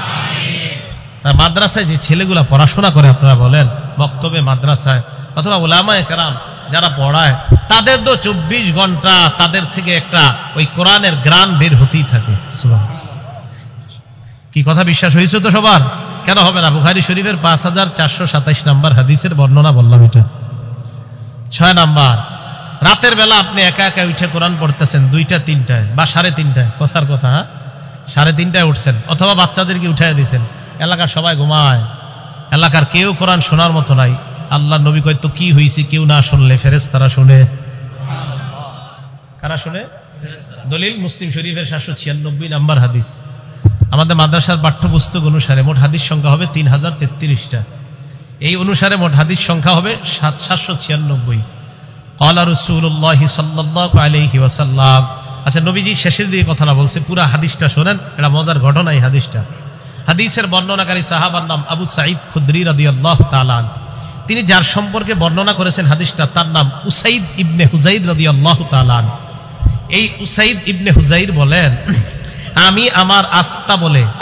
তার মাদ্রাসায় যে ছেলেগুলা পড়াশোনা করে, আপনারা বলেন বক্তব্যে মাদ্রাসায় অথবা উলামায়ে কেরাম যারা পড়ায়, তাদের তো 24 ঘন্টা তাদের থেকে একটা ওই কোরআনের ঘ্রাণ বের হতেই থাকে। কি কথা বিশ্বাস হয়েছে তো সবার? কেন হবে না? বুখারী শরীফের 5427 নাম্বার হাদিসের বর্ণনা বললাম এটা। 6 নাম্বার, রাতের বেলা আপনি একা একা উঠে কোরআন পড়তেছেন 2টা 3টায় বা 3:30টায়, কথার কথা 3:30টায় উঠছেন, অথবা বাচ্চাদেরকে উঠাই দিয়েছেন, এলাকার সবাই ঘুমায়, এলাকার কেউ কোরআন শোনার মতো নাই। আল্লাহ নবী কয় তো কি হয়েছে, কেউ না শুনলে ফেরেশতারা শুনে। কারা শুনে? দলিল মুসলিম শরীফের 796 নাম্বার হাদিস। আমাদের মাদ্রাসার পাঠ্যপুস্তক অনুসারে মোট হাদিস সংখ্যা হবে 3033টা। এই অনুসারে মোট হাদিস সংখ্যা হবে 796। ক্বালা রাসূলুল্লাহ সাল্লাল্লাহু আলাইহি ওয়াসাল্লাম। আচ্ছা, নবীজি শেষের দিকে কথাটা বলছে, পুরা হাদিসটা শোনেন, এটা মজার ঘটনা এই হাদিসটা। হাদিসের বর্ণনাকারী সাহাবার নাম আবু সাঈদ খুদরি রাদিয়াল্লাহু তাআলা। তিনি যার সম্পর্কে বর্ণনা করেছেন হাদিসটা, তার নাম উসাইদ ইবনে হুযাইর রাদিয়াল্লাহু তাআলা। এই উসাইদ ইবনে হুযাইর বলেন, আমি আমার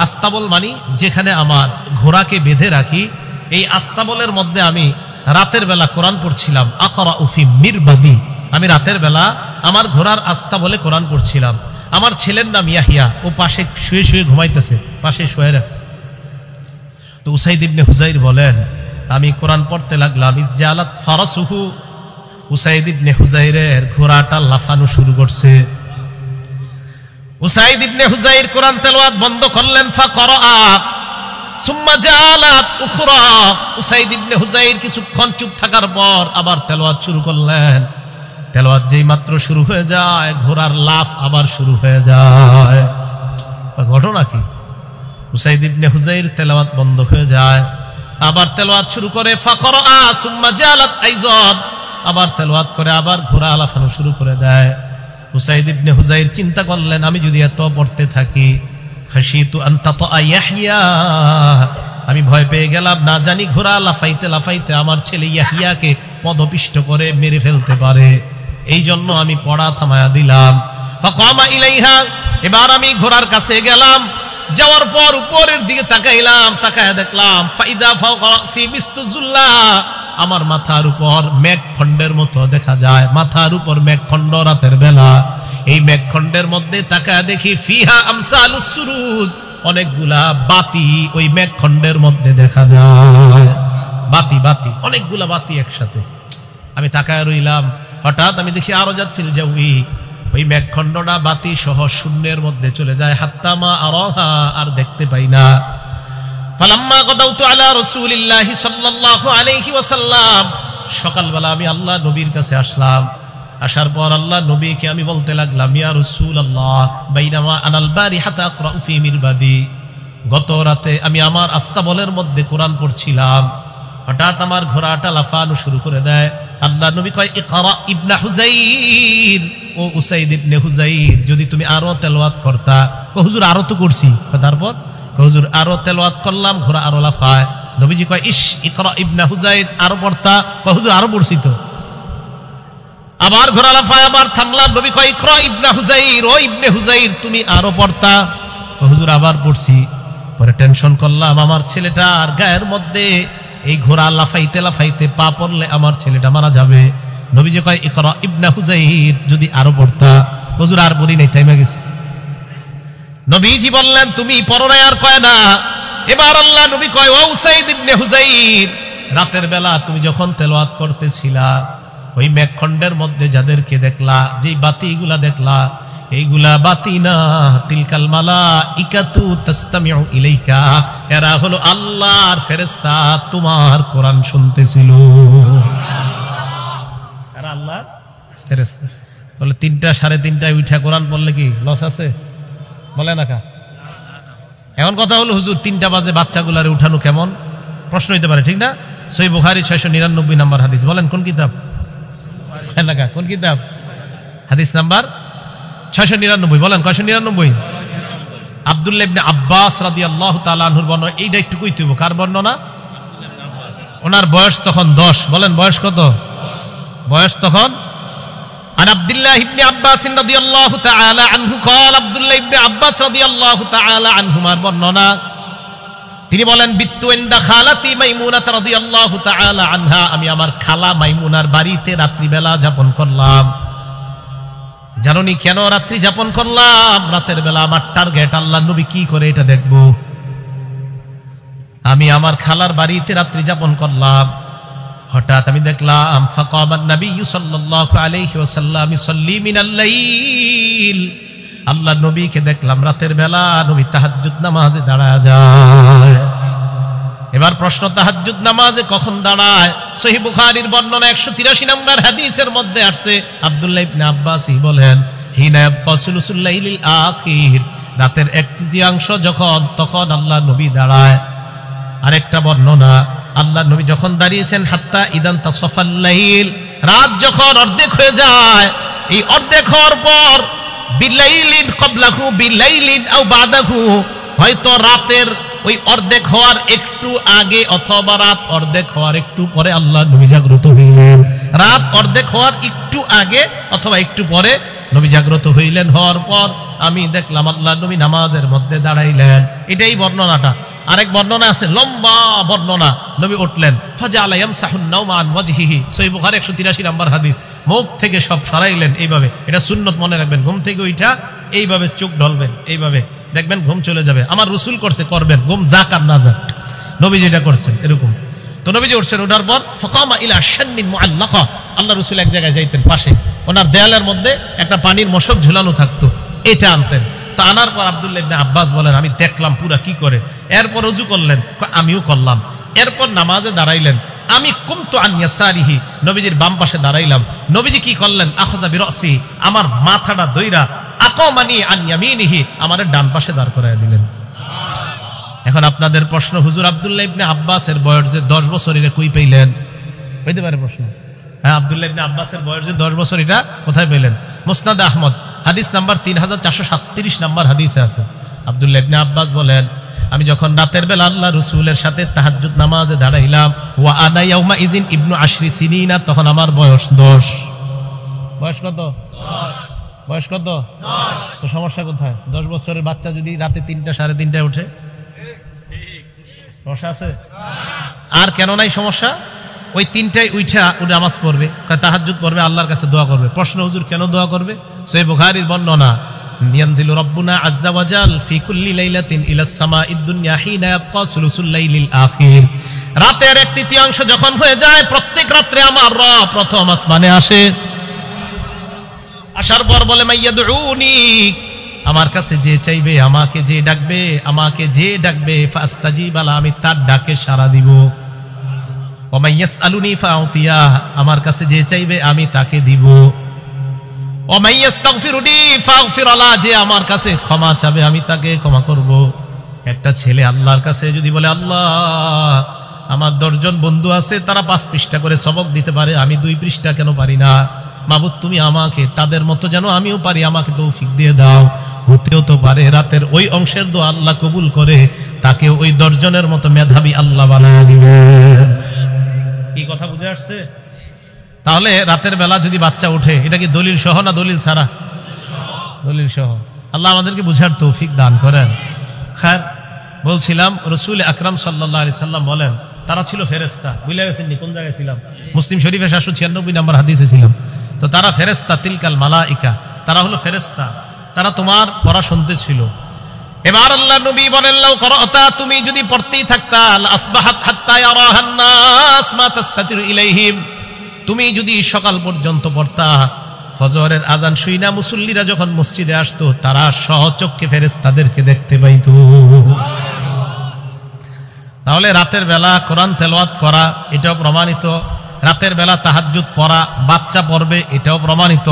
আস্তাবল মানি যেখানে আমার ঘোড়াকে বেঁধে রাখি, এই আস্তাবলের মধ্যে আমি রাতের বেলা কোরআন পড়ছিলাম। আকরাউ ফি মিরবাদি, আমি রাতের বেলা আমার ঘোড়ার আস্তাবলে কোরআন পড়ছিলাম। আমার ছেলের নাম ইয়াহিয়া, ও পাশে শুয়ে শুয়ে ঘুমাইতেছে, পাশে শুয়ে রাখছে। তো উসাইদ ইবনে হুযাইর বলেন, আমি কোরআন পড়তে লাগলাম। ইসজালাত ফারাসুহু, উসাইদ ইবনে হুযাইরের ঘোড়াটা লাফানো শুরু করছে। উসাইদ ইবনে হুযাইর কোরআন তেলাওয়াত বন্ধ করলেন। ফাকরা সুম্মা জালাত উখরা, উসাইদ ইবনে হুযাইর কিছুক্ষণ চুপ থাকার পর আবার তেলাওয়াত শুরু করলেন। তেলাওয়াত যেই মাত্র শুরু হয়ে যায়, ঘোড়ার লাফ আবার শুরু হয়ে যায়। ঘটনা কি? উসাইদ ইবনে হুযাইর তেলাওয়াত বন্ধ হয়ে যায়, আবার তেলাওয়াত শুরু করে। ফাকরা সুম্মা জালাত আইযাদ, আবার তেলাওয়াত করে আবার ঘোড়া লাফানো শুরু করে দেয়। উসাইদ ইবনে হুযাইর চিন্তা করলেন, আমি যদি এত পড়তে থাকি, খাশিতু আন তাতা ইয়াহইয়া, আমি ভয় পেয়ে গেলাম, না জানি ঘোড়া লাফাইতে লাফাইতে আমার ছেলে ইয়াহইয়াকে পদপিষ্ট করে মেরে ফেলতে পারে, এই জন্য আমি পড়া থামায়া দিলাম। ফাকামা ইলাইহা, এবার আমি ঘোড়ার কাছে গেলাম, যাওয়ার পর উপরের দিকে তাকাইলাম, তাকায়া দেখলাম ফাইদা ফাওকা রাসি মিস্তুজুল্লাহ, আমার মাথার উপর মেঘখণ্ডের মতো দেখা যায়, মাথার উপর মেঘখণ্ড রাতের বেলা। এই মেঘখণ্ডের মধ্যে তাকায়া দেখি ফিহা আমসালুস সুরুজ, অনেকগুলা বাতি ওই মেঘখণ্ডের মধ্যে দেখা যায়। বাতি বাতি অনেকগুলা বাতি একসাথে। আমি তাকায়া রইলাম, হঠাৎ আমি দেখি আরজাত ফিল জাওয়ি, ওই মেঘখণ্ডটা বাতি সহ শূন্যের মধ্যে চলে যায়। হাত্তামা আরাহা, আর দেখতে পাই না। ফালাম্মা গাদাউতু আলা রাসূলিল্লাহি সাল্লাল্লাহু আলাইহি ওয়াসাল্লাম, সকালবেলা আমি আল্লাহ নবীর কাছে আসলাম। আসার পর আল্লাহ নবীকে আমি বলতে লাগলাম, ইয়া রাসূলুল্লাহ বাইনামা আনাল বারিহাতা আকরাউ ফি মিরবাদি, গত রাতে আমি আমার আস্তাবলের মধ্যে কোরআন পড়ছিলাম, হঠাৎ আমার ঘোড়াটা লাফানো শুরু করে দেয়। আল্লাহ নবী কয়, ইকরা ইবনে হুযাইর, ও উসাইদ ইবনে হুযাইর, যদি তুমি আরো তেলাওয়াত করতা। হুজুর আরো তো করছি। তারপর হুজুর আরো তেলাওয়াত করলাম, ঘোড়া আরো লাফায়। নবীজি কয়, ইস ইকরা ইবনে হুযাইর, আরো পড়তা। হুজুর আরো পড়ছি তো। আবার ঘোড়া লাফায়, আবার থামলাম। নবী কয়, ইকরা ইবনে হুযাইর, ও ইবনে হুযাইর, তুমি আরো পড়তা। হুজুর আবার পড়ছি। পরে টেনশন করলাম, আমার ছেলেটার গায়ের মধ্যে এই ঘোড়া লাফাইতে লাফাইতে পা পড়লে আমার ছেলেটা মারা যাবে। নবীজি কয়, ইকরা ইবনে হুযাইর, যদি আরো পড়তা। হুজুর আর পড়ি নাই, থাইমা গেছে। নবীজি বললেন তুমি পড়ো না আর কয় না। এবার আল্লাহ নবী কয় ও উসাইদ ইবনে হুযাইর, রাতের বেলা তুমি যখন তেলাওয়াত করতেছিলা ওই মেঘখণ্ডের মধ্যে যাদেরকে দেখলা, যেই বাতিগুলা দেখলা, এইগুলা বাতি না, তিলকাল মালাইকাতু তাসতামিউ ইলাইকা, এরা হলো আল্লাহর ফেরেশতা, তোমার কোরআন শুনতেছিল। এরা আল্লাহর ফেরেশতা। বলে 3টা 3:30টায় উঠা কোরআন পড়লে কি লস আছে? বলে না কা। এখন কথা হলো হুজুর 3টা বাজে বাচ্চাগুলারে উঠানো কেমন? প্রশ্ন হইতে পারে, ঠিক না? সহিহ বুখারী 699 নম্বর হাদিস। বলেন কোন কিতাব? কোন কিতাব? হাদিস নাম্বার 699। বলেন 699। আব্দুল্লাহ ইবনে আব্বাস রাদিয়াল্লাহু তাআলা আনহুর বর্ণনা। এইটা একটু কইতে হইব। কার বর্ণনা? ওনার বয়স তখন 10। বলেন বয়স কত? বয়স তখন। আন আব্দুল্লাহ ইবনে আব্বাস রাদিয়াল্লাহু তাআলা আনহু قال আব্দুল্লাহ ইবনে আব্বাস রাদিয়াল্লাহু তাআলা আনহুমার বর্ণনা, তিনি বলেন বিত্তু ইনদা খালাতি মাইমুনা রাদিয়াল্লাহু তাআলা আনহা, আমি আমার খালা মাইমুনার বাড়িতে রাত্রিবেলা যাপন করলাম। জানোনি কেন রাত্রি যাপন করলাম? রাতের বেলা আমার টার্গেট আল্লাহ নবী কি করে এটা দেখব। আমি আমার খালার বাড়িতে রাত্রি যাপন করলাম। হঠাৎ আমি দেখলাম ফাকামান নবী সাল্লাল্লাহু আলাইহি ওয়াসাল্লাম ইসাল্লি মিনাল লাইল, আল্লাহ নবীকে দেখলাম রাতের বেলা নবী তাহাজ্জুদ নামাজে দাঁড়ায় যায়। এবার প্রশ্ন, তাহাজ্জুদ নামাজে কখন দাঁড়ায়? সহিহ বুখারীর বর্ণনা 183 নম্বর হাদিসের মধ্যে আসছে। আব্দুল্লাহ ইবনে আব্বাসই বলেন হিনা ইয়াবকা সুলুসুল লাইলিল আখির, রাতের 1/3 যখন, তখন আল্লাহ নবী দাঁড়ায়। আরেকটা বর্ণনা, আল্লাহ নবী যখন দাঁড়িয়েছেন হাত্তা ইদান তাসাফাল লাইল, রাত যখন অর্ধেক হয়ে যায়, এই অর্ধেক হওয়ার পর বিলাইলিন ক্বাবলাহু বিলাইলিন আও বাদাহু, হয়তো রাতের ওই অর্ধেক হওয়ার একটু আগে অথবা রাত অর্ধেক হওয়ার একটু পরে আল্লাহ নবী জাগ্রত হইলেন। রাত অর্ধেক হওয়ার একটু আগে অথবা একটু পরে নবী জাগ্রত হইলেন। হওয়ার পর আমি দেখলাম আল্লাহ নবী নামাজের মধ্যে দাঁড়াইলেন। এটাই বর্ণনাটা। আরেক বর্ণনা আছে, লম্বা বর্ণনা, নবী উঠলেন ফাজাআলা ইয়ামসাহুন নাওমা আন ওয়াজহিহি, সহিহ বুখারী 183 নম্বর হাদিস। মুখ থেকে সব সরাইলেন এইভাবে। এটা সুন্নত, মনে রাখবেন। ঘুম থেকে উঠা এইভাবে চোখ ঢলবেন, এইভাবে দেখবেন ঘুম চলে যাবে। আমার রাসূল করছে, করবেন, ঘুম যাক আর না যাক, নবী যেটা করছেন এরকম। তো নবী যে উঠছেন, ওঠার পর ফাকামা ইলা শান্নিন মুআল্লাকা, আল্লাহ রাসূল এক জায়গায় যাইতেন, পাশে ওনার দেয়ালের মধ্যে একটা পানির মশক ঝুলানো থাকতো, এটা আনতেন। তা আনার পর আব্দুল্লাহ ইবনে আব্বাস বলেন আমি দেখলাম পুরা কি করে। এরপর ওযু করলেন, আমিও করলাম। এরপর নামাজে দাঁড়াইলেন, আমি কুমতু আন ইয়াসারিহি, নবীজির বাম পাশে দাঁড়াইলাম। নবীজি কি করলেন? আখাযা বিরাসি, আমার মাথাটা ধইরা আকামানি আন ইয়ামিনিহি, আমার ডান পাশে দাঁড় করায় দিলেন। এখন আপনাদের প্রশ্ন, হুজুর আব্দুল্লাহ ইবনে আব্বাসের বয়স যে 10 বছর, এটা কই পেলেন? হইতে পারে প্রশ্ন। হ্যাঁ, আব্দুল্লাহ ইবনে আব্বাসের বয়স যে 10 বছর, এটা কোথায় পেলেন? মুসনাদ আহমদ হাদিস নাম্বার 3437 নম্বর হাদিসে আছে। আব্দুল্লাহ ইবনে আব্বাস বলেন আমি যখন রাতের বেলা আল্লাহ রাসূলের সাথে তাহাজ্জুদ নামাজে দাঁড়াইলাম, ওয়া আনা ইয়াউমা ইযিন ইবনু 10 সিনিনা, তখন আমার বয়স 10। বয়স কত? 10। বয়স কত? 10। তো সমস্যা কোথায়? 10 বছরের বাচ্চা যদি রাতে 3টা 3:30টায় ওঠে, সমস্যা আছে? আর কেন নাই সমস্যা? ওই 3টায় উঠা ও নামাজ পড়বে, তাহাজ্জুদ পড়বে, আল্লাহর কাছে দোয়া করবে। প্রশ্ন, হুজুর কেন দোয়া করবে? সহিহ বুখারীর বর্ণনা, ইয়ানজিলু রাব্বুনা আযজা ওয়া জাল ফি কুল্লি লাইলাতিন ইলাস সামাঈদ দুনিয়া হিনা ইয়াবকা সুলুসুল লাইলিল আখির, রাতের 1/3 যখন হয়ে যায়, প্রত্যেক রাতে আমার রব প্রথম আসমানে আসে। আসার পর বলে মাইয়াদউনি, আমার কাছে যে চাইবে, আমাকে যে ডাকবে, আমাকে যে ডাকবে, ফাস্তাজিবা লা, আমি তার ডাকে সাড়া দিব। ওয়া মাইয়াসআলুনি ফাউতিয়া, আমার কাছে যে চাইবে আমি তাকে দিব। ওয়া মাইয়াস্তাগফিরুনি ফাগফির লা, যে আমার কাছে ক্ষমা চাবে আমি তাকে ক্ষমা করব। একটা ছেলে আল্লাহর কাছে যদি বলে আল্লাহ আমার 10 জন বন্ধু আছে, তারা 5 পৃষ্ঠা করে সবক দিতে পারে, আমি 2 পৃষ্ঠা কেন পারি না? মাবুদ তুমি আমাকে তাদের মতো যেন আমিও পারি, আমাকে তৌফিক দিয়ে দাও। হতেও তো পারে রাতের ওই অংশের দোয়া আল্লাহ কবুল করে তাকে ওই 10 জনের মতো মেধাবী আল্লাহ বানায় দিবেন। কি কথা বুঝে আসছে? তাহলে রাতের বেলা যদি বাচ্চা উঠে, এটা কি দলিল সহ না দলিল ছাড়া? দলিল সহ। আল্লাহ আমাদেরকে বুঝার তৌফিক দান করেন। খায়র, বলছিলাম রাসূল আকরাম সাল্লাল্লাহু আলাইহি সাল্লাম বলেন তারা ছিল ফেরেশতা। ভুলে গেছেন নি কোন জায়গায় ছিলাম? মুসলিম শরীফে 796 নম্বর হাদিসে ছিলাম। তো তারা ফেরেশতা, তিলকাল মালাইকা, তারা হলো ফেরেশতা, তারা তোমার পড়া শুনতে ছিল। এবার আল্লাহ নবী বলেন, লাউ করাতা, তুমি যদি পড়তেই থাকতা, আসবাহাত হাত্তা ইয়ারাহান নাস মা তাস্তাতিরু ইলাইহিম, তুমি যদি সকাল পর্যন্ত পড়তা, ফজরের আজান শুইনা মুসল্লিরা যখন মসজিদে আসতো তারা সচক্ষে ফেরেশতাদেরকে দেখতে পাইতো। তাহলে রাতের বেলা কোরআন তেলাওয়াত করা এটাও প্রমাণিত, রাতের বেলা তাহাজ্জুদ পড়া বাচ্চা পড়বে এটাও প্রমাণিত।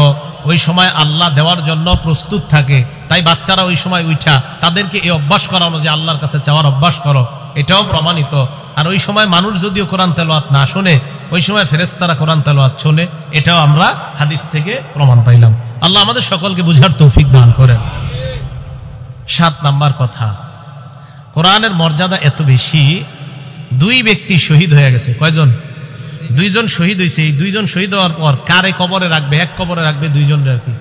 ওই সময় আল্লাহ দেওয়ার জন্য প্রস্তুত থাকে, তাই বাচ্চারা ওই সময় উঠা তাদেরকে এই অভ্যাস করানো যে আল্লাহর কাছে চাওয়ার অভ্যাস করো, এটাও প্রমাণিত। আর ওই সময় মানুষ যদিও কোরআন তেলাওয়াত না শোনে, ওই সময় ফেরেশতারা কোরআন তেলাওয়াত শোনে, এটাও আমরা হাদিস থেকে প্রমাণ পাইলাম। আল্লাহ আমাদের সকলকে বুঝার তৌফিক দান করেন। 7 নাম্বার কথা, কোরআনের মর্যাদা এত বেশি, 2 ব্যক্তি শহীদ হয়ে গেছে। কয়জন? 2 জন শহীদ হয়েছে। এই 2 জন শহীদ হওয়ার পর কারে কবরে রাখবে? এক কবরে রাখবে 2 জনের আর কি।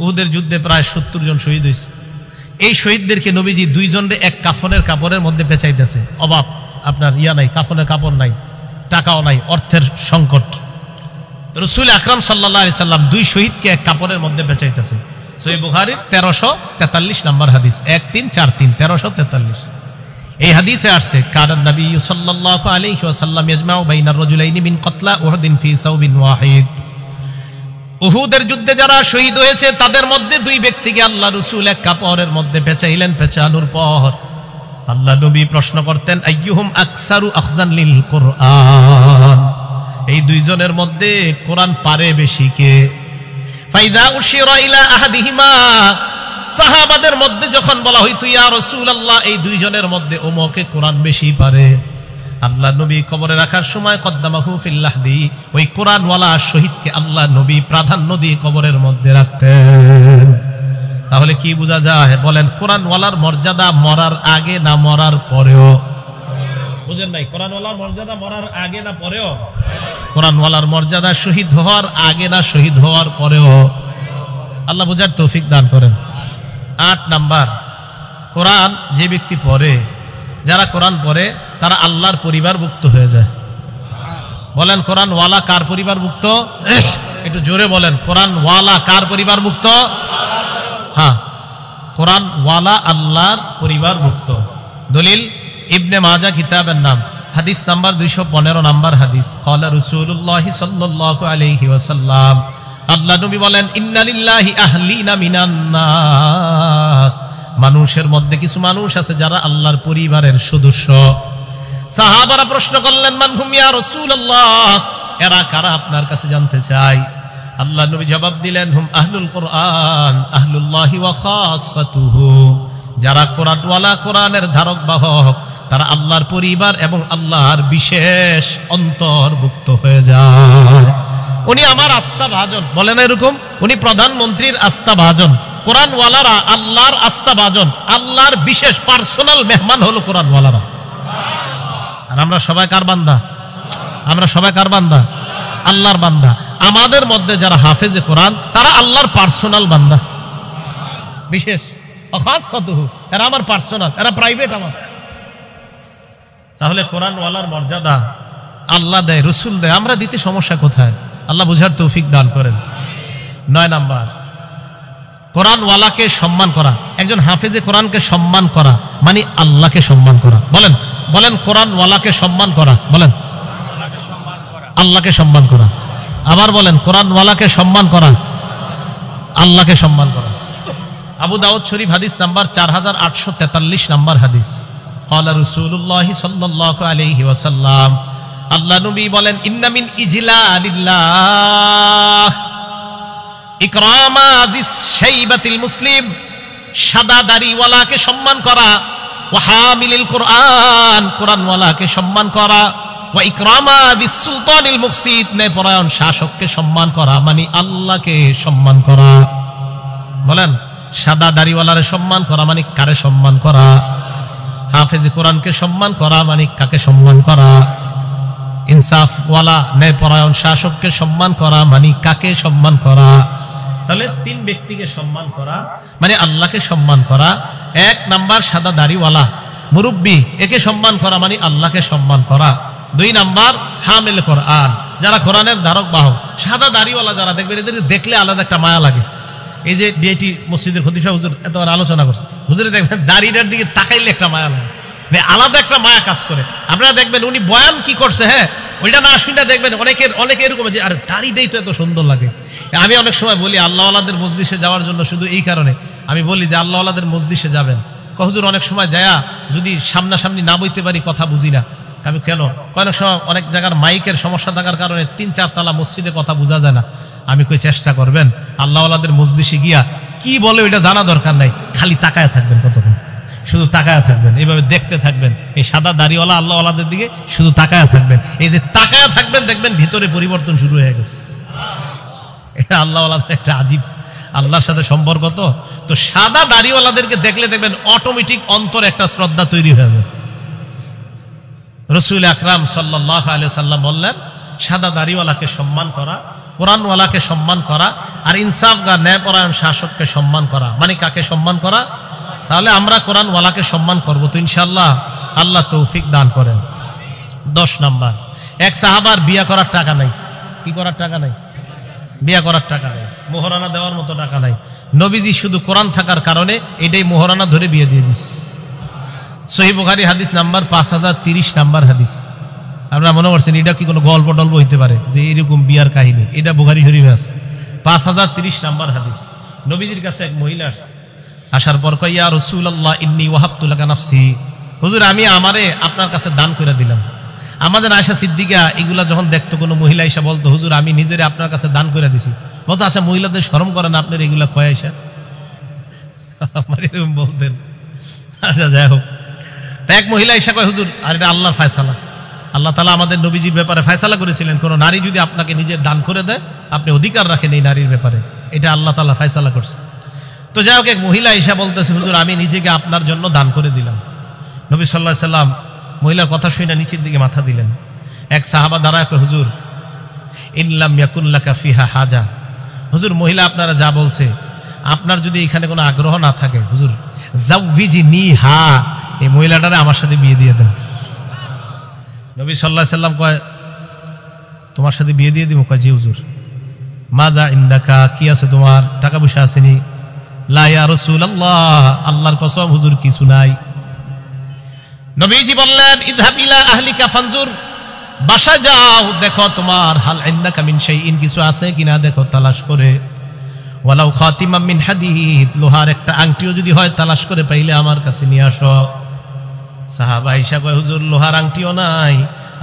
উহুদের যুদ্ধে প্রায় 70 জন শহীদ হয়েছে। এই শহীদদেরকে নবীজি 2 জনের এক কাফনের কাপড়ের মধ্যে পেঁচাইতেছে। অভাব, আপনার নাই, কাফনের কাপড় নাই, টাকাও নাই, অর্থের সংকট। রাসূল আকরাম সাল্লাল্লাহু আলাইহি সাল্লাম 2 শহীদকে এক কাপড়ের মধ্যে পেঁচাইতেছে। সহিহ বুখারীর 1343 নম্বর হাদিস, 1343 1343। এই হাদিসে আসছে, কানান নবী সাল্লাল্লাহু আলাইহি ওয়াসাল্লাম ইয়াজমাউ বাইনার রাজুলাইনি মিন কতলা উহুদিন ফি সাওবিন ওয়াহিদ। উহুদের যুদ্ধে যারা শহীদ হয়েছে তাদের মধ্যে 2 ব্যক্তিকে আল্লাহ রাসূল এক কাপড়ের মধ্যে পেঁচাইলেন। পেঁচানোর পর আল্লাহ নবী প্রশ্ন করতেন, আইয়ুহুম আকসারু আখজান লিল কুরআন, এই 2 জনের মধ্যে কোরআন পারে বেশি কে? ফাইদা উশিরা ইলা আহাদিহিমা, সাহাবাদের মধ্যে যখন বলা হইতো ইয়া রাসূলুল্লাহ এই 2 জনের মধ্যে ওমকে কোরআন বেশি পারে, আল্লাহ নবী কবরে রাখার সময় কদ্দামাহু ফিল লাহদি, ওই কোরআনওয়ালা শহীদকে আল্লাহ নবী প্রাধান্য দিয়ে কবরের মধ্যে রাখতেন। তাহলে কি বোঝা যায়? বলেন, কোরআনওয়ালার মর্যাদা মরার আগে না মরার পরেও? বুঝেন নাই? কোরআনওয়ালার মর্যাদা মরার আগে না পরেও? কোরআনওয়ালার মর্যাদা শহীদ হওয়ার আগে না শহীদ হওয়ার পরেও? আল্লাহ বুঝার তৌফিক দান করেন। 8 নাম্বার, কোরআন যে ব্যক্তি পড়ে, যারা কোরআন পড়ে তারা আল্লাহর পরিবারভুক্ত হয়ে যায়। বলেন, কোরআনওয়ালা কার পরিবারভুক্ত? একটু জোরে বলেন, কোরআনওয়ালা কার পরিবারভুক্ত? হ্যাঁ, কোরআনওয়ালা আল্লাহর পরিবারভুক্ত। দলিল ইবনে মাজাহ কিতাবের নাম, হাদিস নাম্বার 215 নাম্বার হাদিস। ক্বালা রাসূলুল্লাহ সাল্লাল্লাহু আলাইহি ওয়াসাল্লাম, আল্লাহ নবী বলেন, ইন্না লিল্লাহি আহলিনা মিনান নাস, মানুষের মধ্যে কিছু মানুষ আছে যারা আল্লাহর পরিবারের সদস্য। সাহাবারা প্রশ্ন করলেন, মান হুম ইয়া রাসূলুল্লাহ, এরা কারা আপনার কাছে জানতে চাই। আল্লাহ নবী জবাব দিলেন, হুম আহলুল কোরআন আহলুল্লাহি ওয়া খাসাতুহু, যারা কোরআনওয়ালা, কোরআনের ধারক বাহক, তারা আল্লাহর পরিবার এবং আল্লাহর বিশেষ অন্তর্ভুক্ত হয়ে যায়। উনি আমার আস্থা ভাজন, বলেন এরকম, উনি প্রধানমন্ত্রীর আস্থা ভাজন। কোরআনওয়ালারা আল্লাহর আস্থা ভাজন, আল্লাহর বিশেষ পার্সোনাল মেহমান হলো কোরআনওয়ালারা। আর আমরা সবাই কার বান্দা? আমরা সবাই কার বান্দা? আল্লাহর বান্দা। আমাদের মধ্যে যারা হাফেজে কোরআন তারা আল্লাহর পার্সোনাল বান্দা, বিশেষ। এরা আমার পার্সোনাল, এরা প্রাইভেট আমার। তাহলে কোরআনওয়ালার মর্যাদা আল্লাহ দেয়, রসুল দেয়, আমরা দিতে সমস্যা কোথায়? আল্লাহ বুঝার তৌফিক দান করেন। 9 নাম্বার, কোরআনওয়ালাকে সম্মান করা। একজন হাফেজে কোরআনকে সম্মান করা মানে আল্লাহকে সম্মান করা। বলেন বলেন, কোরআনওয়ালাকে সম্মান করা, বলেন আল্লাহকে সম্মান করা। আবার বলেন, কোরআনওয়ালাকে সম্মান করা, আল্লাহকে সম্মান করা। আবু দাউদ শরীফ হাদিস নাম্বার 4843 নাম্বার হাদিস। ক্বালা রাসূলুল্লাহ সাল্লাল্লাহু আলাইহি ওয়াসাল্লাম, আল্লাহ নবী বলেন, ইন্না মিন ইজলালিল্লাহ ইকরামা যিস শাইবাতিল মুসলিম, সাদা দাড়িওয়ালাকে সম্মান করা, ওয়া হামিলিল কোরআন, কোরআনওয়ালাকে সম্মান করা, ওয়া ইকরামা বিস সুলতানিল মুকসিত, ন্যায়পরায়ণ শাসককে সম্মান করা মানে আল্লাহকে সম্মান করা। বলেন, সাদা দাড়িওয়ালারে সম্মান করা মানে কারে সম্মান করা? হাফেজে কোরআনকে সম্মান করা মানে কাকে সম্মান করা? ইনসাফওয়ালা ন্যায়পরায়ণ শাসককে সম্মান করা মানে কাকে সম্মান করা? তাহলে 3 ব্যক্তিকে সম্মান করা মানে আল্লাহকে সম্মান করা। 1 নাম্বার, সাদা দাড়িওয়ালা মুরব্বী, একে সম্মান করা মানে আল্লাহকে সম্মান করা। 2 নাম্বার, হামিল কোরআন, যারা কোরআনের ধারক বাহক। সাদা দাড়িওয়ালা যারা দেখবেন, এদের দেখলে আলাদা একটা মায়া লাগে। এই যে ডিআইটি মসজিদের খতিব সাহেব হুজুর এতবার আলোচনা করছে, হুজুরে দেখবেন দাড়িটার দিকে তাকাইলে একটা মায়া লাগে, আলাদা একটা মায়া কাজ করে। আপনারা দেখবেন উনি বয়ান কি করছে, হ্যাঁ ওইটা না শুনে দেখবেন অনেকে এরকম যে আরে দাড়িটাই তো এত সুন্দর লাগে। আমি অনেক সময় বলি আল্লাহওয়ালাদের মজলিসে যাওয়ার জন্য শুধু এই কারণে আমি বলি যে আল্লাহওয়ালাদের মজলিসে যাবেন, হুজুর অনেক সময় যায়া যদি সামনাসামনি না বইতে পারি কথা বুঝি না। আমি কেন, অনেক সময় অনেক জায়গার মাইকের সমস্যা থাকার কারণে 3-4 তালা মসজিদে কথা বোঝা যায় না। আমি কই চেষ্টা করবেন আল্লাহওয়ালাদের মজলিসে গিয়া কি বলে ওইটা জানা দরকার নাই, খালি তাকায় থাকবেন, কতক্ষণ শুধু তাকায় থাকবেন, এইভাবে দেখতে থাকবেন এই সাদা দাড়িওয়ালা আল্লাহওয়ালাদের দিকে, শুধু তাকায় থাকবেন। এই যে তাকায় থাকবেন দেখবেন ভিতরে পরিবর্তন শুরু হয়ে গেছে। এটা আল্লাহওয়ালাদের একটা আজীব আল্লাহর সাথে সম্পর্ক। তো সাদা দাড়িওয়ালাদেরকে দেখলে দেখবেন অটোমেটিক অন্তরে একটা শ্রদ্ধা তৈরি হয়ে যাবে। রাসূল আকরাম সাল্লাল্লাহু আলাইহি সাল্লাম বললেন সাদা দাড়িওয়ালাকে সম্মান করা, কোরআনওয়ালাকে সম্মান করা, আর ইনসাফগার ন্যায়পরায়ণ শাসককে সম্মান করা। মানে কাকে সম্মান করা? তাহলে আমরা কোরআনওয়ালাকে সম্মান করবো তো ইনশাআল্লাহ, আল্লাহ তৌফিক দান করেন। 10 নাম্বার, এক সাহাবার বিয়া করার টাকা নাই। কি করার টাকা নাই? বিয়া করার টাকা নাই, মোহরানা দেওয়ার মতো টাকা নাই। নবীজি শুধু কোরআন থাকার কারণে এটাই মোহরানা ধরে বিয়ে দিয়ে দিস। সহিহ বুখারী হাদিস নাম্বার 5030 নাম্বার হাদিস। আমরা মনে করছেন এটা কি কোনো গল্প টল্প হইতে পারে যে এরকম বিয়ার কাহিনী? এটা বুখারী শরীফে আছে, 5030 নাম্বার হাদিস। নবীজির কাছে এক মহিলা আসার পর কয়, ইয়া রাসূলুল্লাহ ইন্নী ওয়াহাবতু লাকা নাফসি, হুজুর আমি আমারে আপনার কাছে দান করে দিলাম। আমাদের আয়েশা সিদ্দিকা এগুলা যখন দেখতো, কোনো মহিলা এসে বলতো হুজুর আমি নিজেরে আপনার কাছে দান করে দিছি, বলতো আচ্ছা মহিলাদের শরম করে না আপনার এগুলা কয় আয়েশা? আমার এরকম বলতেন। আচ্ছা যাই হোক, এক মহিলা এসে কয় হুজুর আর এটা আল্লাহর ফয়সালা, আল্লাহ তাআলা আমাদের নবীজির ব্যাপারে ফয়সালা করেছিলেন কোন নারী যদি আপনাকে নিজের দান করে দেয় আপনি অধিকার রাখেন এই নারীর ব্যাপারে, এটা আল্লাহ তাআলা ফয়সালা করছে। তো যাই হোক, এক মহিলা এসে বলতেছে হুজুর আমি নিজেকে আপনার জন্য দান করে দিলাম। নবী সাল্লাল্লাহু আলাইহি সাল্লাম মহিলার কথা শুনে নিচের দিকে মাথা দিলেন। এক সাহাবা দাঁড়ায় কয় হুজুর ইন লাম ইয়াকুন লাকা ফিহা হাজা, হুজুর মহিলা আপনারা যা বলছে আপনার যদি এখানে কোনো আগ্রহ না থাকে হুজুর জাওয়িজিনিহা, এই মহিলাটারে আমার সাথে বিয়ে দিয়ে দেন। নবী সাল্লাল্লাহু আলাইহি সাল্লাম কয় তোমার সাথে বিয়ে দিয়ে দিব? কয় জি হুজুর। মাজা ইনদাকা, কি আছে তোমার, টাকা পয়সা আসেনি? লা ইয়া রাসূলুল্লাহ, আল্লাহর কসম হুজুর কিছু নাই। নবীজি বললেন ইযহাব ইলা আহলিকা ফানজুর, বাসা যাও দেখো তোমার হাল ইনদাকা মিন শাইইন, কিছু আছে কিনা দেখো তালাশ করে। ওয়ালাউ খাতিমাম মিন হাদিদ, লোহার একটা আংটিও যদি হয় তালাশ করে পাইলে আমার কাছে নিয়ে আসো। সাহাবা আয়েশা কয় হুজুর লোহার আংটিও নাই,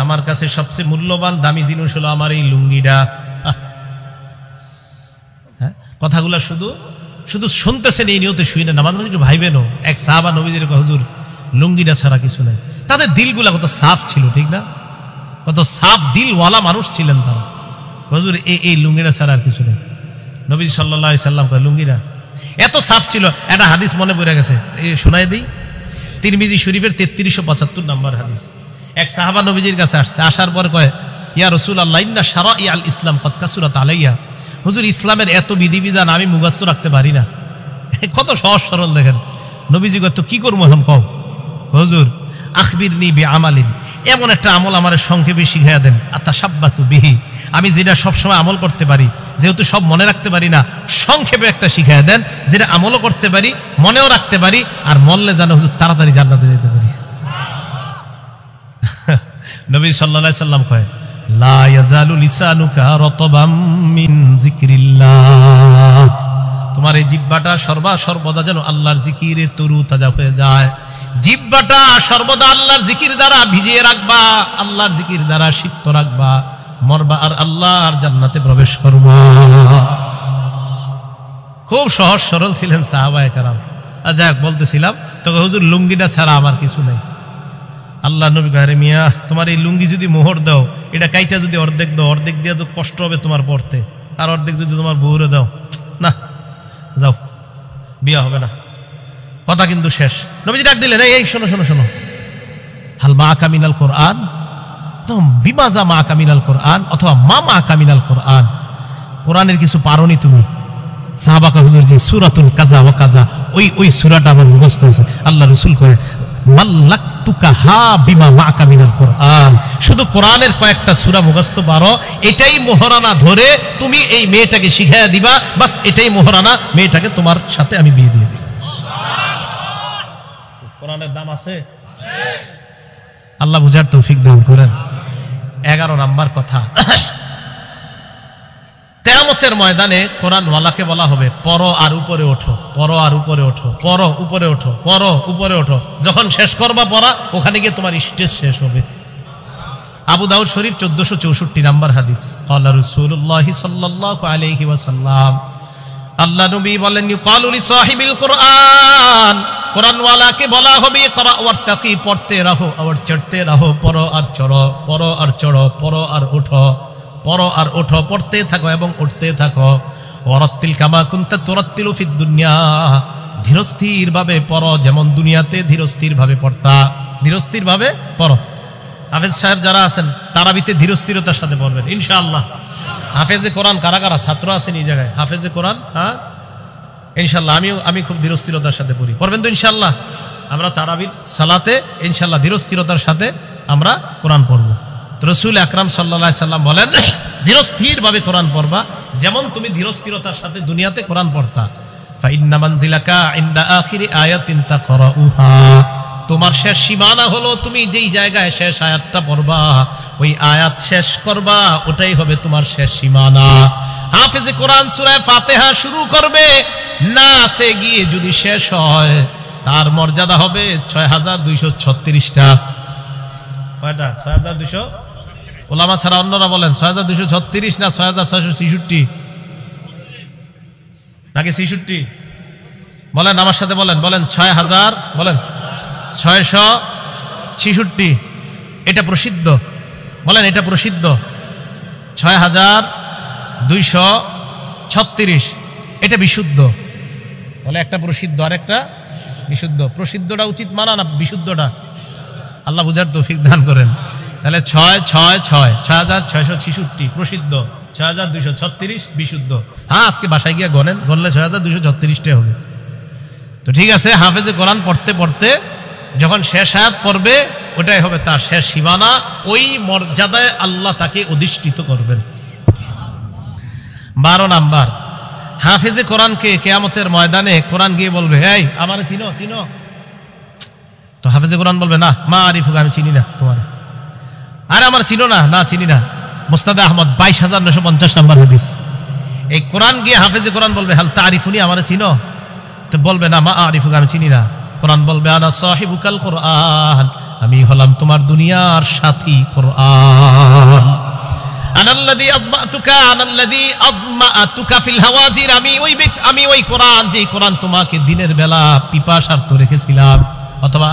আমার কাছে সবচেয়ে মূল্যবান দামি জিনিস হলো আমার এই লুঙ্গিটা। হ্যাঁ, কথাগুলা শুধু শুধু শুনতেছেন এই নিয়তে শুই না, মাঝে মাঝে একটু ভাইবেনও। এক সাহাবা নবীজির কয় হুজুর লুঙ্গিটা ছাড়া কিছু নাই। তাদের দিলগুলা কত সাফ ছিল, ঠিক না? কত সাফ দিলওয়ালা মানুষ ছিলেন তারা। হুজুর এই লুঙ্গিটা ছাড়া আর কিছু নেই। নবীজি সাল্লাল্লাহু আলাইহি সাল্লাম কয় লুঙ্গিটা এত সাফ ছিল। একটা হাদিস মনে পড়ে গেছে, শোনায় দিই। তিরমিজি শরীফের 3375 নাম্বার হাদিস। এক সাহাবা নবীজির কাছে আসছে, আসার পর কয় ইয়া রাসূলুল্লাহ ইন্না শারাইআল ইসলাম কদ কাসুরাত আলাইয়া, হুজুর ইসলামের এত বিধিবিধান আমি মুখস্থ রাখতে পারি না। কত সহজ সরল দেখেন। নবীজি কয় তো কি করবো এখন কও? হুজুর আখবিরনি বিআমালিন, এমন একটা আমল আমার সংক্ষেপে শিখাইয়া দেন, আতাশাব্বাতু বিহি, আমি যেটা সবসময় আমল করতে পারি, যেহেতু সব মনে রাখতে পারি না, সংক্ষেপে একটা শিখাইয়া দেন যেটা আমলও করতে পারি, মনেও রাখতে পারি, আর মরলে যেন হুজুর তাড়াতাড়ি জান্নাতে যেতে পারি। নবী সাল্লাল্লাহু আলাইহি সাল্লাম কয় লা ইয়াজালু লিসানুকা রাতাবাম মিন যিকরিল্লাহ, তোমার এই জিহ্বাটা সর্বদা যেন আল্লাহর জিকিরে তরু তাজা হয়ে যায়। জিহ্বাটা সর্বদা আল্লাহর জিকির দ্বারা ভিজিয়ে রাখবা, আল্লাহর জিকির দ্বারা সিক্ত রাখবা, মরবা আর আল্লাহর জান্নাতে প্রবেশ করবা। খুব সহজ সরল ছিলেন সাহাবায়ে কেরাম। আর যাক বলতেছিলাম, তবে হুজুর লুঙ্গিটা ছাড়া আমার কিছু নেই। আল্লাহ নবী কয় মিয়া তোমার এই লুঙ্গি যদি মোহর দাও, এটা কাইটা যদি অর্ধেক দাও, অর্ধেক দিয়ে তো কষ্ট হবে তোমার পড়তে, আর অর্ধেক যদি তোমার বউরে দাও, না যাও বিয়া হবে না। কথা কিন্তু শেষ। নবীজি ডাক দিলেন এই শোনো শোনো শোনো, হাল মা কামিনাল কোরআন, বিমাজা মা কামিনাল কোরআন অথবা মা কামিনাল কোরআন, কোরআনের কিছু পারোনি তুমি? সাহাবা কয় হুজুর জি সূরাতুল কাযা ওয়া কাযা, ওই সূরাটা আমার মুখস্থ হয়েছে। আল্লাহ রাসূল কয় মাল্লাকতুকাহা বিমা মাকা মিনাল কোরআন, শুধু কোরআনের কয়েকটা সূরা মুখস্থ পারো, এটাই মোহরানা ধরে তুমি এই মেয়েটাকে শিখাইয়া দিবা, বাস এটাই মোহরানা, মেয়েটাকে তোমার সাথে আমি বিয়ে দিয়ে দিব। কোরআনের দাম আছে, আল্লাহ বুঝার তৌফিক দান করেন। 11 নাম্বার কথা, কিয়ামতের ময়দানে কোরআনওয়ালাকে বলা হবে পড়ো আর উপরে ওঠো, পড়ো আর উপরে ওঠো, পড়ো উপরে ওঠো, পড়ো উপরে ওঠো। যখন শেষ করবা পড়া, ওখানে গিয়ে তোমার স্টেজ শেষ হবে। আবু দাউদ শরীফ 1464 নাম্বার হাদিস, ক্বালা রাসূলুল্লাহ সাল্লাল্লাহু আলাইহি ওয়াসাল্লাম, আল্লাহ নবী বলেন, ইউকালু লি সাহিবিল কোরআন, কোরআনওয়ালাকে বলা হবে ইকরা ওয়ারতাকি, পড়তে রাহো আর চড়তে রাহো, পড়ো আর চড়ো, পড়ো আর চড়ো, পড়ো আর ওঠো, পড়ো আর ওঠো, পড়তে থাকো এবং উঠতে থাকো। ওয়ারাত্তিল কামা কুনতা তুরাত্তিলু ফিদ দুনিয়া, ধীরস্থির ভাবে পড়ো, যেমন দুনিয়াতে ধীরস্থির ভাবে পড়তা, ধীরস্থির ভাবে পড়ো। হাফেজ সাহেব যারা আছেন তারাবিতে ধীরস্থিরতার সাথে পড়বেন ইনশাআল্লাহ। হাফেজে কোরআন কারা কারা ছাত্র আছেন এই জায়গায়? হাফেজে কোরআন, হ্যাঁ ইনশাআল্লাহ। আমি খুব ধীরস্থিরতার সাথে পড়ি, পড়বেন তো ইনশাআল্লাহ? আমরা তারাবির সালাতে ইনশাআল্লাহ ধীরস্থিরতার সাথে আমরা কোরআন পড়বো। রাসূল আকরাম সাল্লাল্লাহু আলাইহি সাল্লাম বলেন, ধীরস্থির ভাবে কোরআন পড়বা, যেমন তুমি ধীরস্থিরতার সাথে দুনিয়াতে কোরআন পড়তা। ফাইন্না মানজিলাকা ইনদা আখিরি আয়াতিন তাকরাউহা, তোমার শেষ সীমানা হলো তুমি যেই জায়গায় শেষ আয়াতটা পড়বা, ওই আয়াত শেষ করবা, ওটাই হবে তোমার শেষ সীমানা। হাফেজে কোরআন সূরা ফাতিহা শুরু করবে, নাসে গিয়ে যদি শেষ হয়, তার মর্যাদা হবে 6236টা। কয়টা? 6200। ওলামা ছাড়া অন্যরা বলেন 6236 না 6666 নাকি 66? বলেন আমার সাথে, বলেন 6000, বলেন 666। এটা প্রসিদ্ধ, বলেন এটা প্রসিদ্ধ 6236। এটা বিশুদ্ধ, বলে একটা প্রসিদ্ধ আর একটা বিশুদ্ধ। প্রসিদ্ধটা উচিত মানা না বিশুদ্ধটা? আল্লাহ বুঝার তৌফিক দান করেন। তাহলে 6666 প্রসিদ্ধ, 6236 বিশুদ্ধ। হ্যাঁ, আজকে বাসায় গিয়ে গণেন, গণলে 6236টাই হবে। তো ঠিক আছে, হাফেজে কোরআন পড়তে পড়তে যখন শেষ আয়াত পড়বে, ওটাই হবে তার শেষ সীমানা, ওই মর্যাদায় আল্লাহ তাকে অধিষ্ঠিত করবেন। 12 নাম্বার, হাফেজে কোরআনকে কিয়ামতের ময়দানে কোরআন গিয়ে বলবে, এই আমারে চিনো চিনো? তো হাফেজে কোরআন বলবে, না মা আরিফুক, আমি চিনি না তোমার। আরে আমার চিনো না? না চিনি না। মুসনাদ আহমদ 22950 নাম্বার হাদিস। এই কোরআন গিয়ে হাফেজে কোরআন বলবে, হাল তারিফুনি, আমারে চিনো? তো বলবে, না মা আরিফুক, আমি চিনি না। কোরআন বলবে, আনা সাহিবুকাল কোরআন, আমি হলাম তোমার দুনিয়ার সাথী কোরআন। আনাল্লাযী আযমাতুকা, আনাল্লাযী আযমাতুকা ফিল হাওয়াজির, আমি ওই কোরআন, যে কোরআন তোমাকে দিনের বেলা পিপাসার্ত রেখেছিলাম, অথবা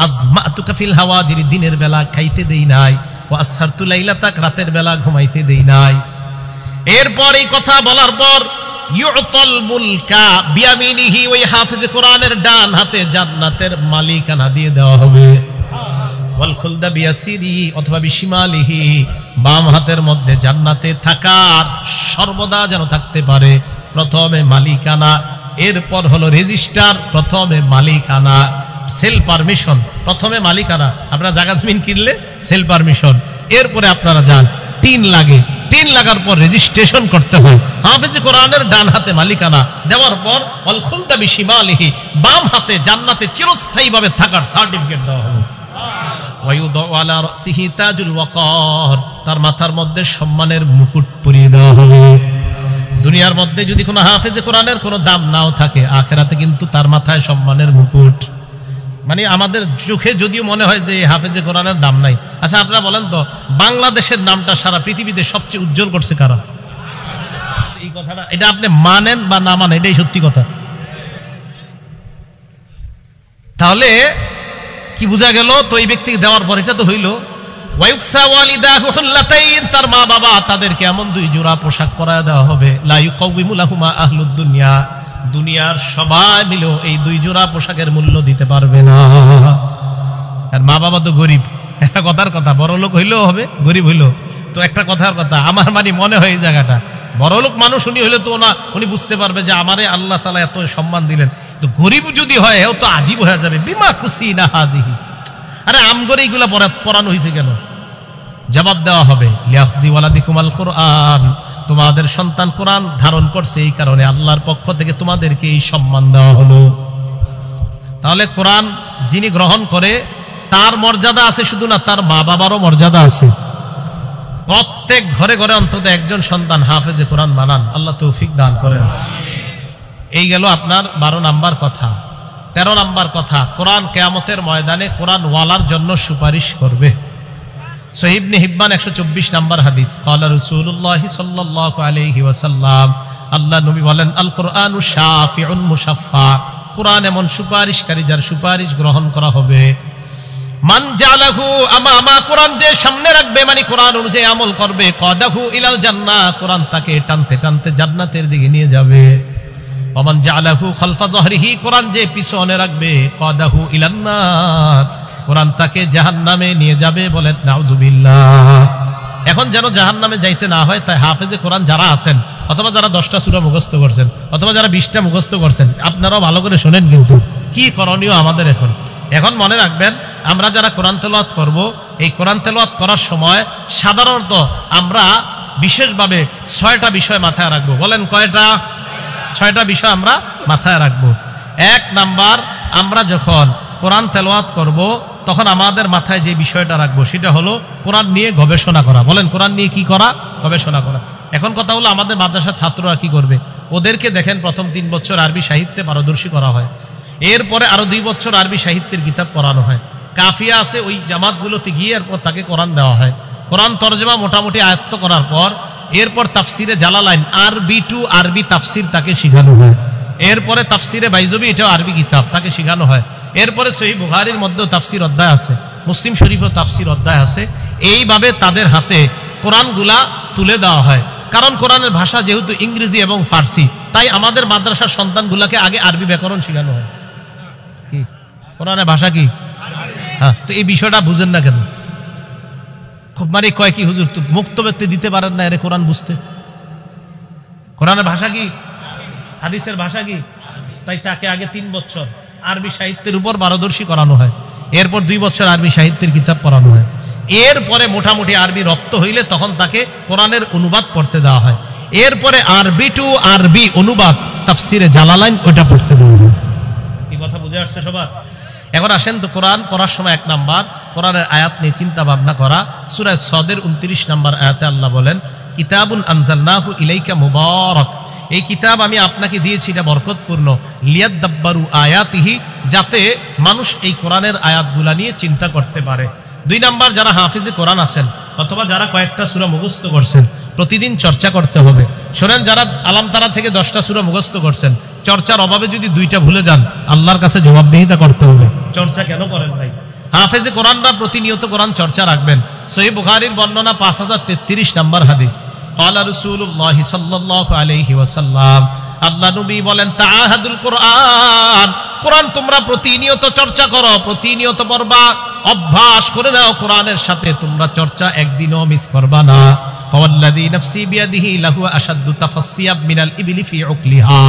আযমাতুকা ফিল হাওয়াজির, দিনের বেলা খাইতে দেই নাই, ওয়া আসহারতু লাইলাতাক, রাতের বেলা ঘুমাইতে দেই নাই। এরপর এই কথা বলার পর ইউতাল মুলকা বিয়ামিনিহি, ওই হাফেজে কোরআনের ডান হাতে জান্নাতের মালিকানা দিয়ে দেওয়া হবে। ওয়াল খুলদা বিয়াসিরি, অথবা বিশিমালিহি, বাম হাতের মধ্যে জান্নাতে থাকার সর্বদা যেন থাকতে পারে। প্রথমে মালিকানা, এরপর হলো রেজিস্টার, প্রথমে মালিকানা, সেল পারমিশন, প্রথমে মালিকানা। আপনারা জায়গা জমিন কিনলে সেল পারমিশন, এরপরে আপনারা যান, টিন লাগে, টিন লাগার পর রেজিস্ট্রেশন করতে হয়। হাফেজে কোরআনের ডান হাতে মালিকানা দেওয়ার পর ওয়াল খুলদা বিশিমালিহি, বাম হাতে জান্নাতে চিরস্থায়ীভাবে থাকার সার্টিফিকেট দেওয়া হবে। ওয়ায়ুদউ আলা রাসিহি তাজুল ওয়াকার, তার মাথার মধ্যে সম্মানের মুকুট পরিয়ে দেওয়া হবে। দুনিয়ার মধ্যে যদি কোনো হাফেজে কোরআনের কোনো দাম নাও থাকে, আখিরাতে কিন্তু তার মাথায় সম্মানের মুকুট। মানে আমাদের চোখে যদিও মনে হয় যে হাফেজে কোরআনের দাম নাই। আচ্ছা আপনারা বলেন তো, বাংলাদেশের নামটা সারা পৃথিবীতে সবচেয়ে উজ্জ্বল করছে কারা? এই কথাটা, এটা আপনি মানেন বা না মানেন, এটাই সত্যি কথা। তাহলে কি বোঝা গেল? তো এই ব্যক্তিকে দেওয়ার পর এটা তো হইল ওয়ায়ুকসা ওয়ালিদাহু হুল্লাতাইন, তার মা বাবা তাদেরকে এমন 2 জোড়া পোশাক পরায় দেওয়া হবে। লা ইউকাউইমু লাহুমা আহলুদ দুনিয়া, দুনিয়ার সবাই মিলেও এই 2 জোড়া পোশাকের মূল্য দিতে পারবে না। আর মা বাবা তো গরিব, একটা কথার কথা, বড় লোক হইলেও হবে, গরিব হইলেও তো একটা কথার কথা। আমার মানে মনে হয় এই জায়গাটা বড় লোক মানুষ উনি হইলে তো উনি বুঝতে পারবে যে আমারে আল্লাহ তাআলা এত সম্মান দিলেন, তো গরিব যদি হয় এও তো আজীব হয়ে যাবে, বিমা খুশি না হাজিহি, আরে আমগরে এইগুলা পড়ানো হয়েছে কেন? জবাব দেওয়া হবে, লিয়াখজি ওয়ালাদিকুমাল কোরআন, তোমাদের সন্তান কোরআন ধারণ করছে এই কারণে আল্লাহর পক্ষ থেকে তোমাদেরকে এই সম্মান দেওয়া হলো। তাহলে কোরআন যিনি গ্রহণ করে তার মর্যাদা আছে শুধু না, তার মা বাবারও মর্যাদা আছে। প্রত্যেক ঘরে ঘরে অন্তত একজন সন্তান হাফেজে কোরআন বানান, আল্লাহ তৌফিক দান করেন। এই গেল আপনার 12 নাম্বার কথা। 13 নাম্বার কথা, কোরআন কিয়ামতের ময়দানে কোরআন ওয়ালার জন্য সুপারিশ করবে। সহিহ ইবনে হিব্বান 124 নাম্বার হাদিস, ক্বালা রাসূলুল্লাহ সাল্লাল্লাহু আলাইহি ওয়াসাল্লাম, আল্লাহ নবী বলেন, আল কোরআনু শাফিউন মুশাফফা, কোরআন এমন সুপারিশকারী যার সুপারিশ গ্রহণ করা হবে। মান জালাহু আমামা, কোরআন যে সামনে রাখবে মানে কোরআন অনুযায়ী আমল করবে, কাদাহু ইলাল জান্নাহ, কোরআন তাকে টানতে টানতে জান্নাতের দিকে নিয়ে যাবে। ওমান জালাহু খালফা যহরিহি, কোরআন যে পিছনে রাখবে, কাদাহু ইলান নার, কোরআন তাকে জাহান্নামে নিয়ে যাবে। বলেন নাউজুবিল্লাহ। এখন যেন জাহান্নামে যাইতে না হয় তাই হাফেজে কোরআন যারা আছেন, অথবা যারা 10টা সূরা মুখস্থ করছেন, অথবা যারা 20টা মুখস্থ করছেন, আপনারাও ভালো করে শোনেন কিন্তু কি করণীয় আমাদের। এখন মনে রাখবেন, আমরা যারা কোরআন তেলাওয়াত করব, এই কোরআন তেলাওয়াত করার সময় সাধারণত আমরা বিশেষভাবে 6টা বিষয় মাথায় রাখবো। বলেন কয়টা? 6টা বিষয় আমরা মাথায় রাখবো। 1 নাম্বার, আমরা যখন কোরআন তেলাওয়াত করব তখন আমাদের মাথায় যে বিষয়টা রাখবো সেটা হলো কোরআন নিয়ে গবেষণা করা। বলেন কোরআন নিয়ে কি করা? গবেষণা করা। এখন কথা হলো আমাদের মাদ্রাসার ছাত্ররা কি করবে? ওদেরকে দেখেন প্রথম 3 বছর আরবি সাহিত্যে পারদর্শী করা হয়, এরপরে আরো 2 বছর আরবি সাহিত্যের কিতাব পড়ানো হয়। কাফিয়া আছে ওই জামাতগুলোতে গিয়ে এরপর তাকে কোরআন দেওয়া হয়। কোরআন তরজমা মোটামুটি আয়ত্ত করার পর এরপর তাফসিরে জালালাইন আরবি টু আরবি তাফসির তাকে শেখানো হয়। এরপরে তাফসিরে বাইজবি, এটাও আরবি কিতাব, তাকে শেখানো হয়। এরপরে সহিহ বুখারীর মধ্যেও তাফসির অধ্যায় আছে, মুসলিম শরীফেও তাফসির অধ্যায় আছে। এইভাবে তাদের হাতে কোরআনগুলা তুলে দেওয়া হয়। কারণ কোরআনের ভাষা যেহেতু ইংরেজি এবং ফার্সি, তাই আমাদের মাদ্রাসার সন্তানগুলাকে আগে আরবি ব্যাকরণ শেখানো হয়। কি কোরআনের ভাষা কি? হ্যাঁ, তো এই বিষয়টা বুঝেন না কেন? খুব মানে কয় কি হুজুর তো মুক্ত ব্যক্তি দিতে পারেন না এর কোরআন বুঝতে? কোরআনের ভাষা কি? হাদিসের ভাষা কি? তাই তাকে আগে 3 বছর আরবি সাহিত্যের উপর পারদর্শী করানো হয়, এরপর 2 বছর আরবি সাহিত্যের কিতাব পড়ানো হয়। এরপরে মোটামুটি আরবি রপ্ত হইলে তখন তাকে কোরআনের অনুবাদ পড়তে দেওয়া হয়। এরপরে আরবি টু আরবি অনুবাদ তাফসিরে জালালাইন ওটা পড়তে দেওয়া হয়। এই কথা বুঝে আসছে সবার? এখন আসেন তো কোরআন পড়ার সময় 1 নাম্বার কোরআনের আয়াত নিয়ে চিন্তা ভাবনা করা। সূরা সদের 29 নাম্বার আয়াতে আল্লাহ বলেন, কিতাবুন আনজালনাহু ইলাইকা মুবারাক, এই কিতাব আমি আপনাকে দিয়েছি, এটা বরকতপূর্ণ, লিয়াদাব্বারু আয়াতিহি, যাতে মানুষ এই কোরআনের আয়াতগুলা নিয়ে চিন্তা করতে পারে। 2 নাম্বার, যারা হাফিজে কোরআন আছেন অথবা যারা কয়েকটা সূরা মুখস্থ করছেন, প্রতিদিন চর্চা করতে হবে। শোনেন, যারা আলাম তারা থেকে 10টা সূরা মুখস্থ করছেন, চর্চার অভাবে যদি 2টা ভুলে যান, আল্লাহর কাছে জবাবদিহিতা করতে হবে। চর্চা কেন করেন ভাই? হাফেজে কোরআনরা প্রতিনিয়ত কোরআন চর্চা রাখবেন। সহিহ বুখারীর বর্ণনা 5033 নাম্বার হাদিস, ক্বালা রাসূলুল্লাহ সাল্লাল্লাহু আলাইহি ওয়াসাল্লাম, আল্লাহ নবী বলেন, তাআহাদুল কোরআন, কোরআন তোমরা প্রতিনিয়ত চর্চা করো, প্রতিনিয়ত পড়বা, অভ্যাস করে নাও কোরআনের সাথে, তোমরা চর্চা একদিনও মিস করবা না। ফাওয়াল্লাযী নাফসি বিয়াদিহি লাহু আশাদ্দু তাফাসসিয়াব মিনাল ইবলি ফি উকলিহা,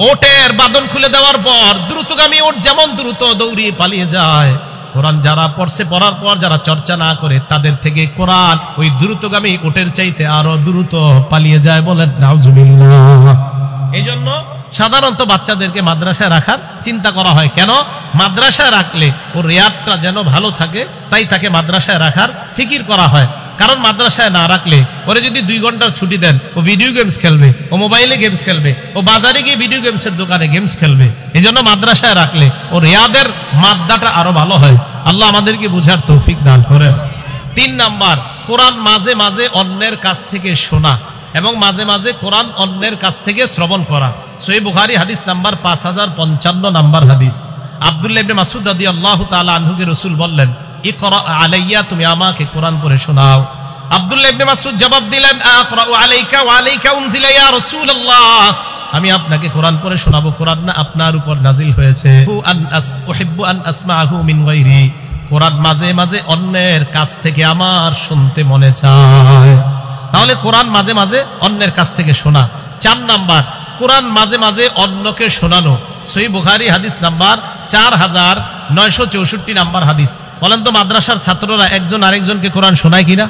ওটের বাঁধন খুলে দেওয়ার পর দ্রুতগামী ওট যেমন দ্রুত দৌড়িয়ে পালিয়ে যায়, কোরআন যারা পড়ছে, পড়ার পর যারা চর্চা না করে, তাদের থেকে কোরআন ওই দ্রুতগামী ওটের চাইতে আরো দ্রুত পালিয়ে যায়। বলেন নাউজুবিল্লাহ। এই জন্য সাধারণত বাচ্চাদেরকে মাদ্রাসায় রাখার চিন্তা করা হয়। কেন? মাদ্রাসায় রাখলে ওর রিয়াদটা যেন ভালো থাকে, তাই তাকে মাদ্রাসায় রাখার ফিকির করা হয়। কারণ মাদ্রাসায় না রাখলে ওরে যদি 2 ঘন্টার ছুটি দেন, ও ভিডিও গেমস খেলবে, ও মোবাইলে গেমস খেলবে, ও বাজারে গিয়ে ভিডিও গেমসের দোকানে গেমস খেলবে। এই জন্য মাদ্রাসায় রাখলে ও রিয়াদের মাদ্দাটা আরো ভালো হয়। আল্লাহ আমাদেরকে বুঝার তৌফিক দান করেন। 3 নাম্বার, কোরআন মাঝে মাঝে অন্যের কাছ থেকে শোনা এবং মাঝে মাঝে কোরআন অন্যের কাছ থেকে শ্রবণ করা। সহিহ বুখারী হাদিস নাম্বার 5055 নাম্বার হাদিস, আব্দুল্লাহ ইবনে মাসউদ রাদিয়াল্লাহু তাআলা আনহুকে রাসূল বললেন, ইকরা আলাইয়া, তুমি আমাকে কোরআন পড়ে শোনাও। আব্দুল্লাহ ইবনে মাসউদ জবাব দিলেন, আকরাউ আলাইকা ওয়া আলাইকা উনজিলা ইয়া রাসূলুল্লাহ, আমি আপনাকে কোরআন পড়ে শোনাবো, কোরআন না আপনার উপর নাজিল হয়েছে। উহিব্বু আন আসমাহু মিন গায়রি, কোরআন মাঝে মাঝে অন্যের কাছ থেকে আমার শুনতে মনে চায়। তাহলে কোরআন মাঝে মাঝে অন্যের কাছ থেকে শোনা। 4 নাম্বার, কোরআন মাঝে মাঝে অন্যকে শোনানো সহিহ বুখারী হাদিস নাম্বার 4964 নাম্বার হাদিস। বলেন তো মাদ্রাসার ছাত্ররা একজন আরেকজনকে কোরআন শোনায় কিনা?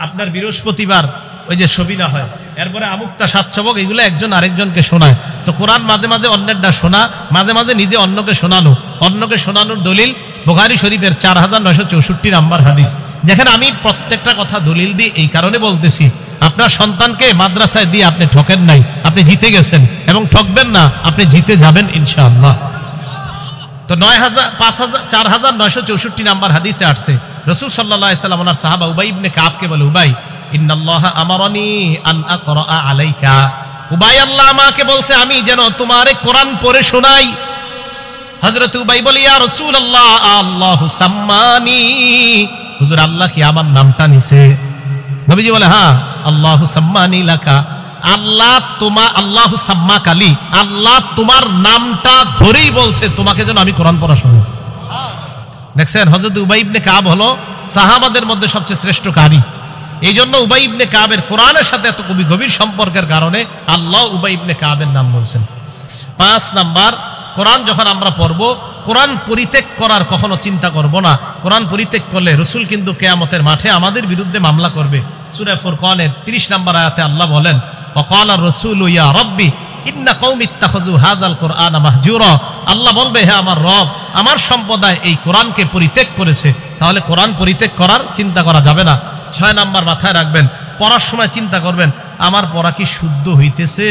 আপনার বৃহস্পতিবার ওই যে সবিনা হয়, এরপরে আমুক্তা সাতসবক, এগুলো একজন আরেকজনকে শোনায়। তো কোরআন মাঝে মাঝে অন্যেরটা শোনা, মাঝে মাঝে নিজে অন্যকে শোনানো। অন্যকে শোনানোর দলিল বুখারী শরীফের 4964 নাম্বার হাদিস। যেখানে আমি প্রত্যেকটা কথা দলিল দিয়ে এই কারণে বলতেছি, আপনার সন্তানকে মাদ্রাসায় দিয়ে আপনি ঠকেন নাই, আপনি জিতে গেছেন, এবং ঠকবেন না, আপনি জিতে যাবেন ইনশাআল্লাহ। তো 4964 নাম্বার হাদিসে আসছে, রাসূল সাল্লাল্লাহু আলাইহি সাল্লাম ওনার সাহাবা উবাই ইবনে কাবকে বলে, উবাই ইন্নাল্লাহা আমারানি আন আকরা আলাইকা, উবাই আল্লাহ আমাকে বলছে আমি যেন তোমারে কোরআন পড়ে শোনাই। হযরত উবাই বলে, ইয়া রাসূলুল্লাহ আল্লাহু সাম্মানি, হুজুর আল্লাহ কি আমার নামটা নিছে? নবীজি বলে, হ্যাঁ, আল্লাহু সাম্মানি লাকা, আল্লাহু সাম্মাকালি, আল্লাহ তোমার নামটা ধরেই বলছে তোমাকে যেন আমি কোরআন পড়া শোনাই। দেখছেন, হযরত উবাই ইবনে কাব হলো সাহাবাদের মধ্যে সবচেয়ে শ্রেষ্ঠ কারি। এই জন্য উবাই ইবনে কাবের কোরআনের সাথে এত গভীর সম্পর্কের কারণে আল্লাহ উবাই ইবনে কাবের নাম বলছেন। 5 নাম্বার, কোরআন যখন আমরা পড়বো, কোরআন পরিত্যাগ করার কখনো চিন্তা করব না। কোরআন পরিত্যাগ করলে রাসূল কিন্তু কিয়ামতের মাঠে আমাদের বিরুদ্ধে মামলা করবে। সূরা ফুরকানের 30 নম্বর আয়াতে আল্লাহ বলেন, ওয়াকালা রাসূলু ইয়া রাব্বি ইন্না কওমি ইত্তাখাযু হাযাল কুরআনা মাহজুরা, আল্লাহ বলবে, হে আমার রব, আমার সম্প্রদায় এই কোরআনকে পরিত্যাগ করেছে। তাহলে কোরআন পরিত্যাগ করার চিন্তা করা যাবে না। 6 নাম্বার, মাথায় রাখবেন, পড়ার সময় চিন্তা করবেন আমার পড়া কি শুদ্ধ হইতেছে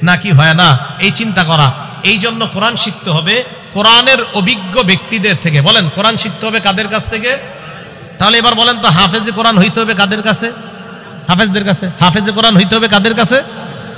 নাকি হয় না, এই চিন্তা করা। এই জন্য কোরআন শিখতে হবে কোরআনের অভিজ্ঞ ব্যক্তিদের থেকে। বলেন, কোরআন শিখতে হবে কাদের কাছ থেকে? তাহলে এবার বলেন তো, হাফেজে কোরআন হইতে হবে কাদের কাছে? হাফেজদের কাছে। হাফেজে কোরআন হইতে হবে কাদের কাছে?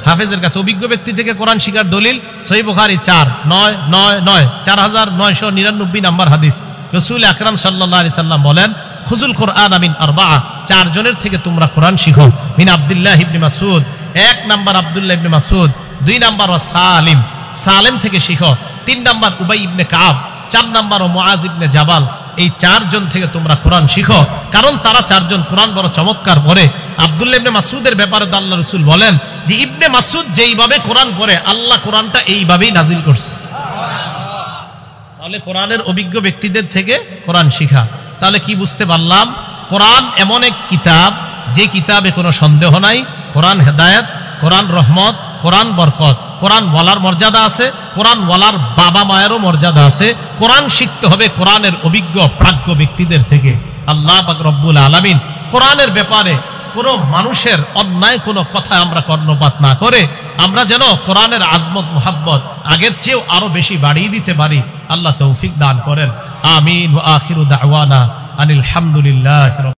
হাফেজের কাছে। অভিজ্ঞ ব্যক্তি থেকে কোরআন শিখার দলিল সহিহ বুখারী 4999 নাম্বার হাদিস। রাসূল আকরাম সাল্লাল্লাহু আলাইহি সাল্লাম বলেন, খুজুল কোরআন মিন আরবাআ, 4 জনের থেকে তোমরা কোরআন শিখো। মিন আব্দুল্লাহ ইবনে মাসউদ, 1 নাম্বার আব্দুল্লাহ ইবনে মাসউদ, 2 নাম্বার সালিম, সালেম থেকে শিখো। 3 নাম্বার উবাই ইবনে কাব, 4 নাম্বার মুআজ ইবনে জাবাল। এই 4 জন থেকে তোমরা কোরআন শিখো, কারণ তারা 4 জন কোরআন বড় চমৎকার পড়ে। আব্দুল্লাহ ইবনে মাসউদের ব্যাপারে তো আল্লাহ রাসূল বলেন যে ইবনে মাসউদ যেইভাবে কোরআন পড়ে আল্লাহ কোরআনটা এইভাবেই নাজিল করছে। তাহলে কোরআনের অভিজ্ঞ ব্যক্তিদের থেকে কোরআন শিখা। তাহলে কি বুঝতে পারলাম? কোরআন এমন এক কিতাব, যে কিতাবে কোনো সন্দেহ নাই। কোরআন হেদায়েত, কোরআন রহমত, কোরআন বরকত। কোরআন ওয়ালার মর্যাদা আছে, কোরআন ওয়ালার বাবা মায়েরও মর্যাদা আছে। কোরআন শিখতে হবে কোরআনের অভিজ্ঞ প্রাজ্ঞ ব্যক্তিদের থেকে। আল্লাহ পাক রব্বুল আলামিন কোরআনের ব্যাপারে কোনো মানুষের অন্যায় কোনো কথা আমরা কর্ণপাত না করে আমরা যেন কোরআনের আজমত মুহাব্বত আগের চেয়েও আরো বেশি বাড়িয়ে দিতে পারি। আল্লাহ তৌফিক দান করেন। আমিন। ওয়া আখিরু দাওয়ানা আনিল হামদুলিল্লাহি।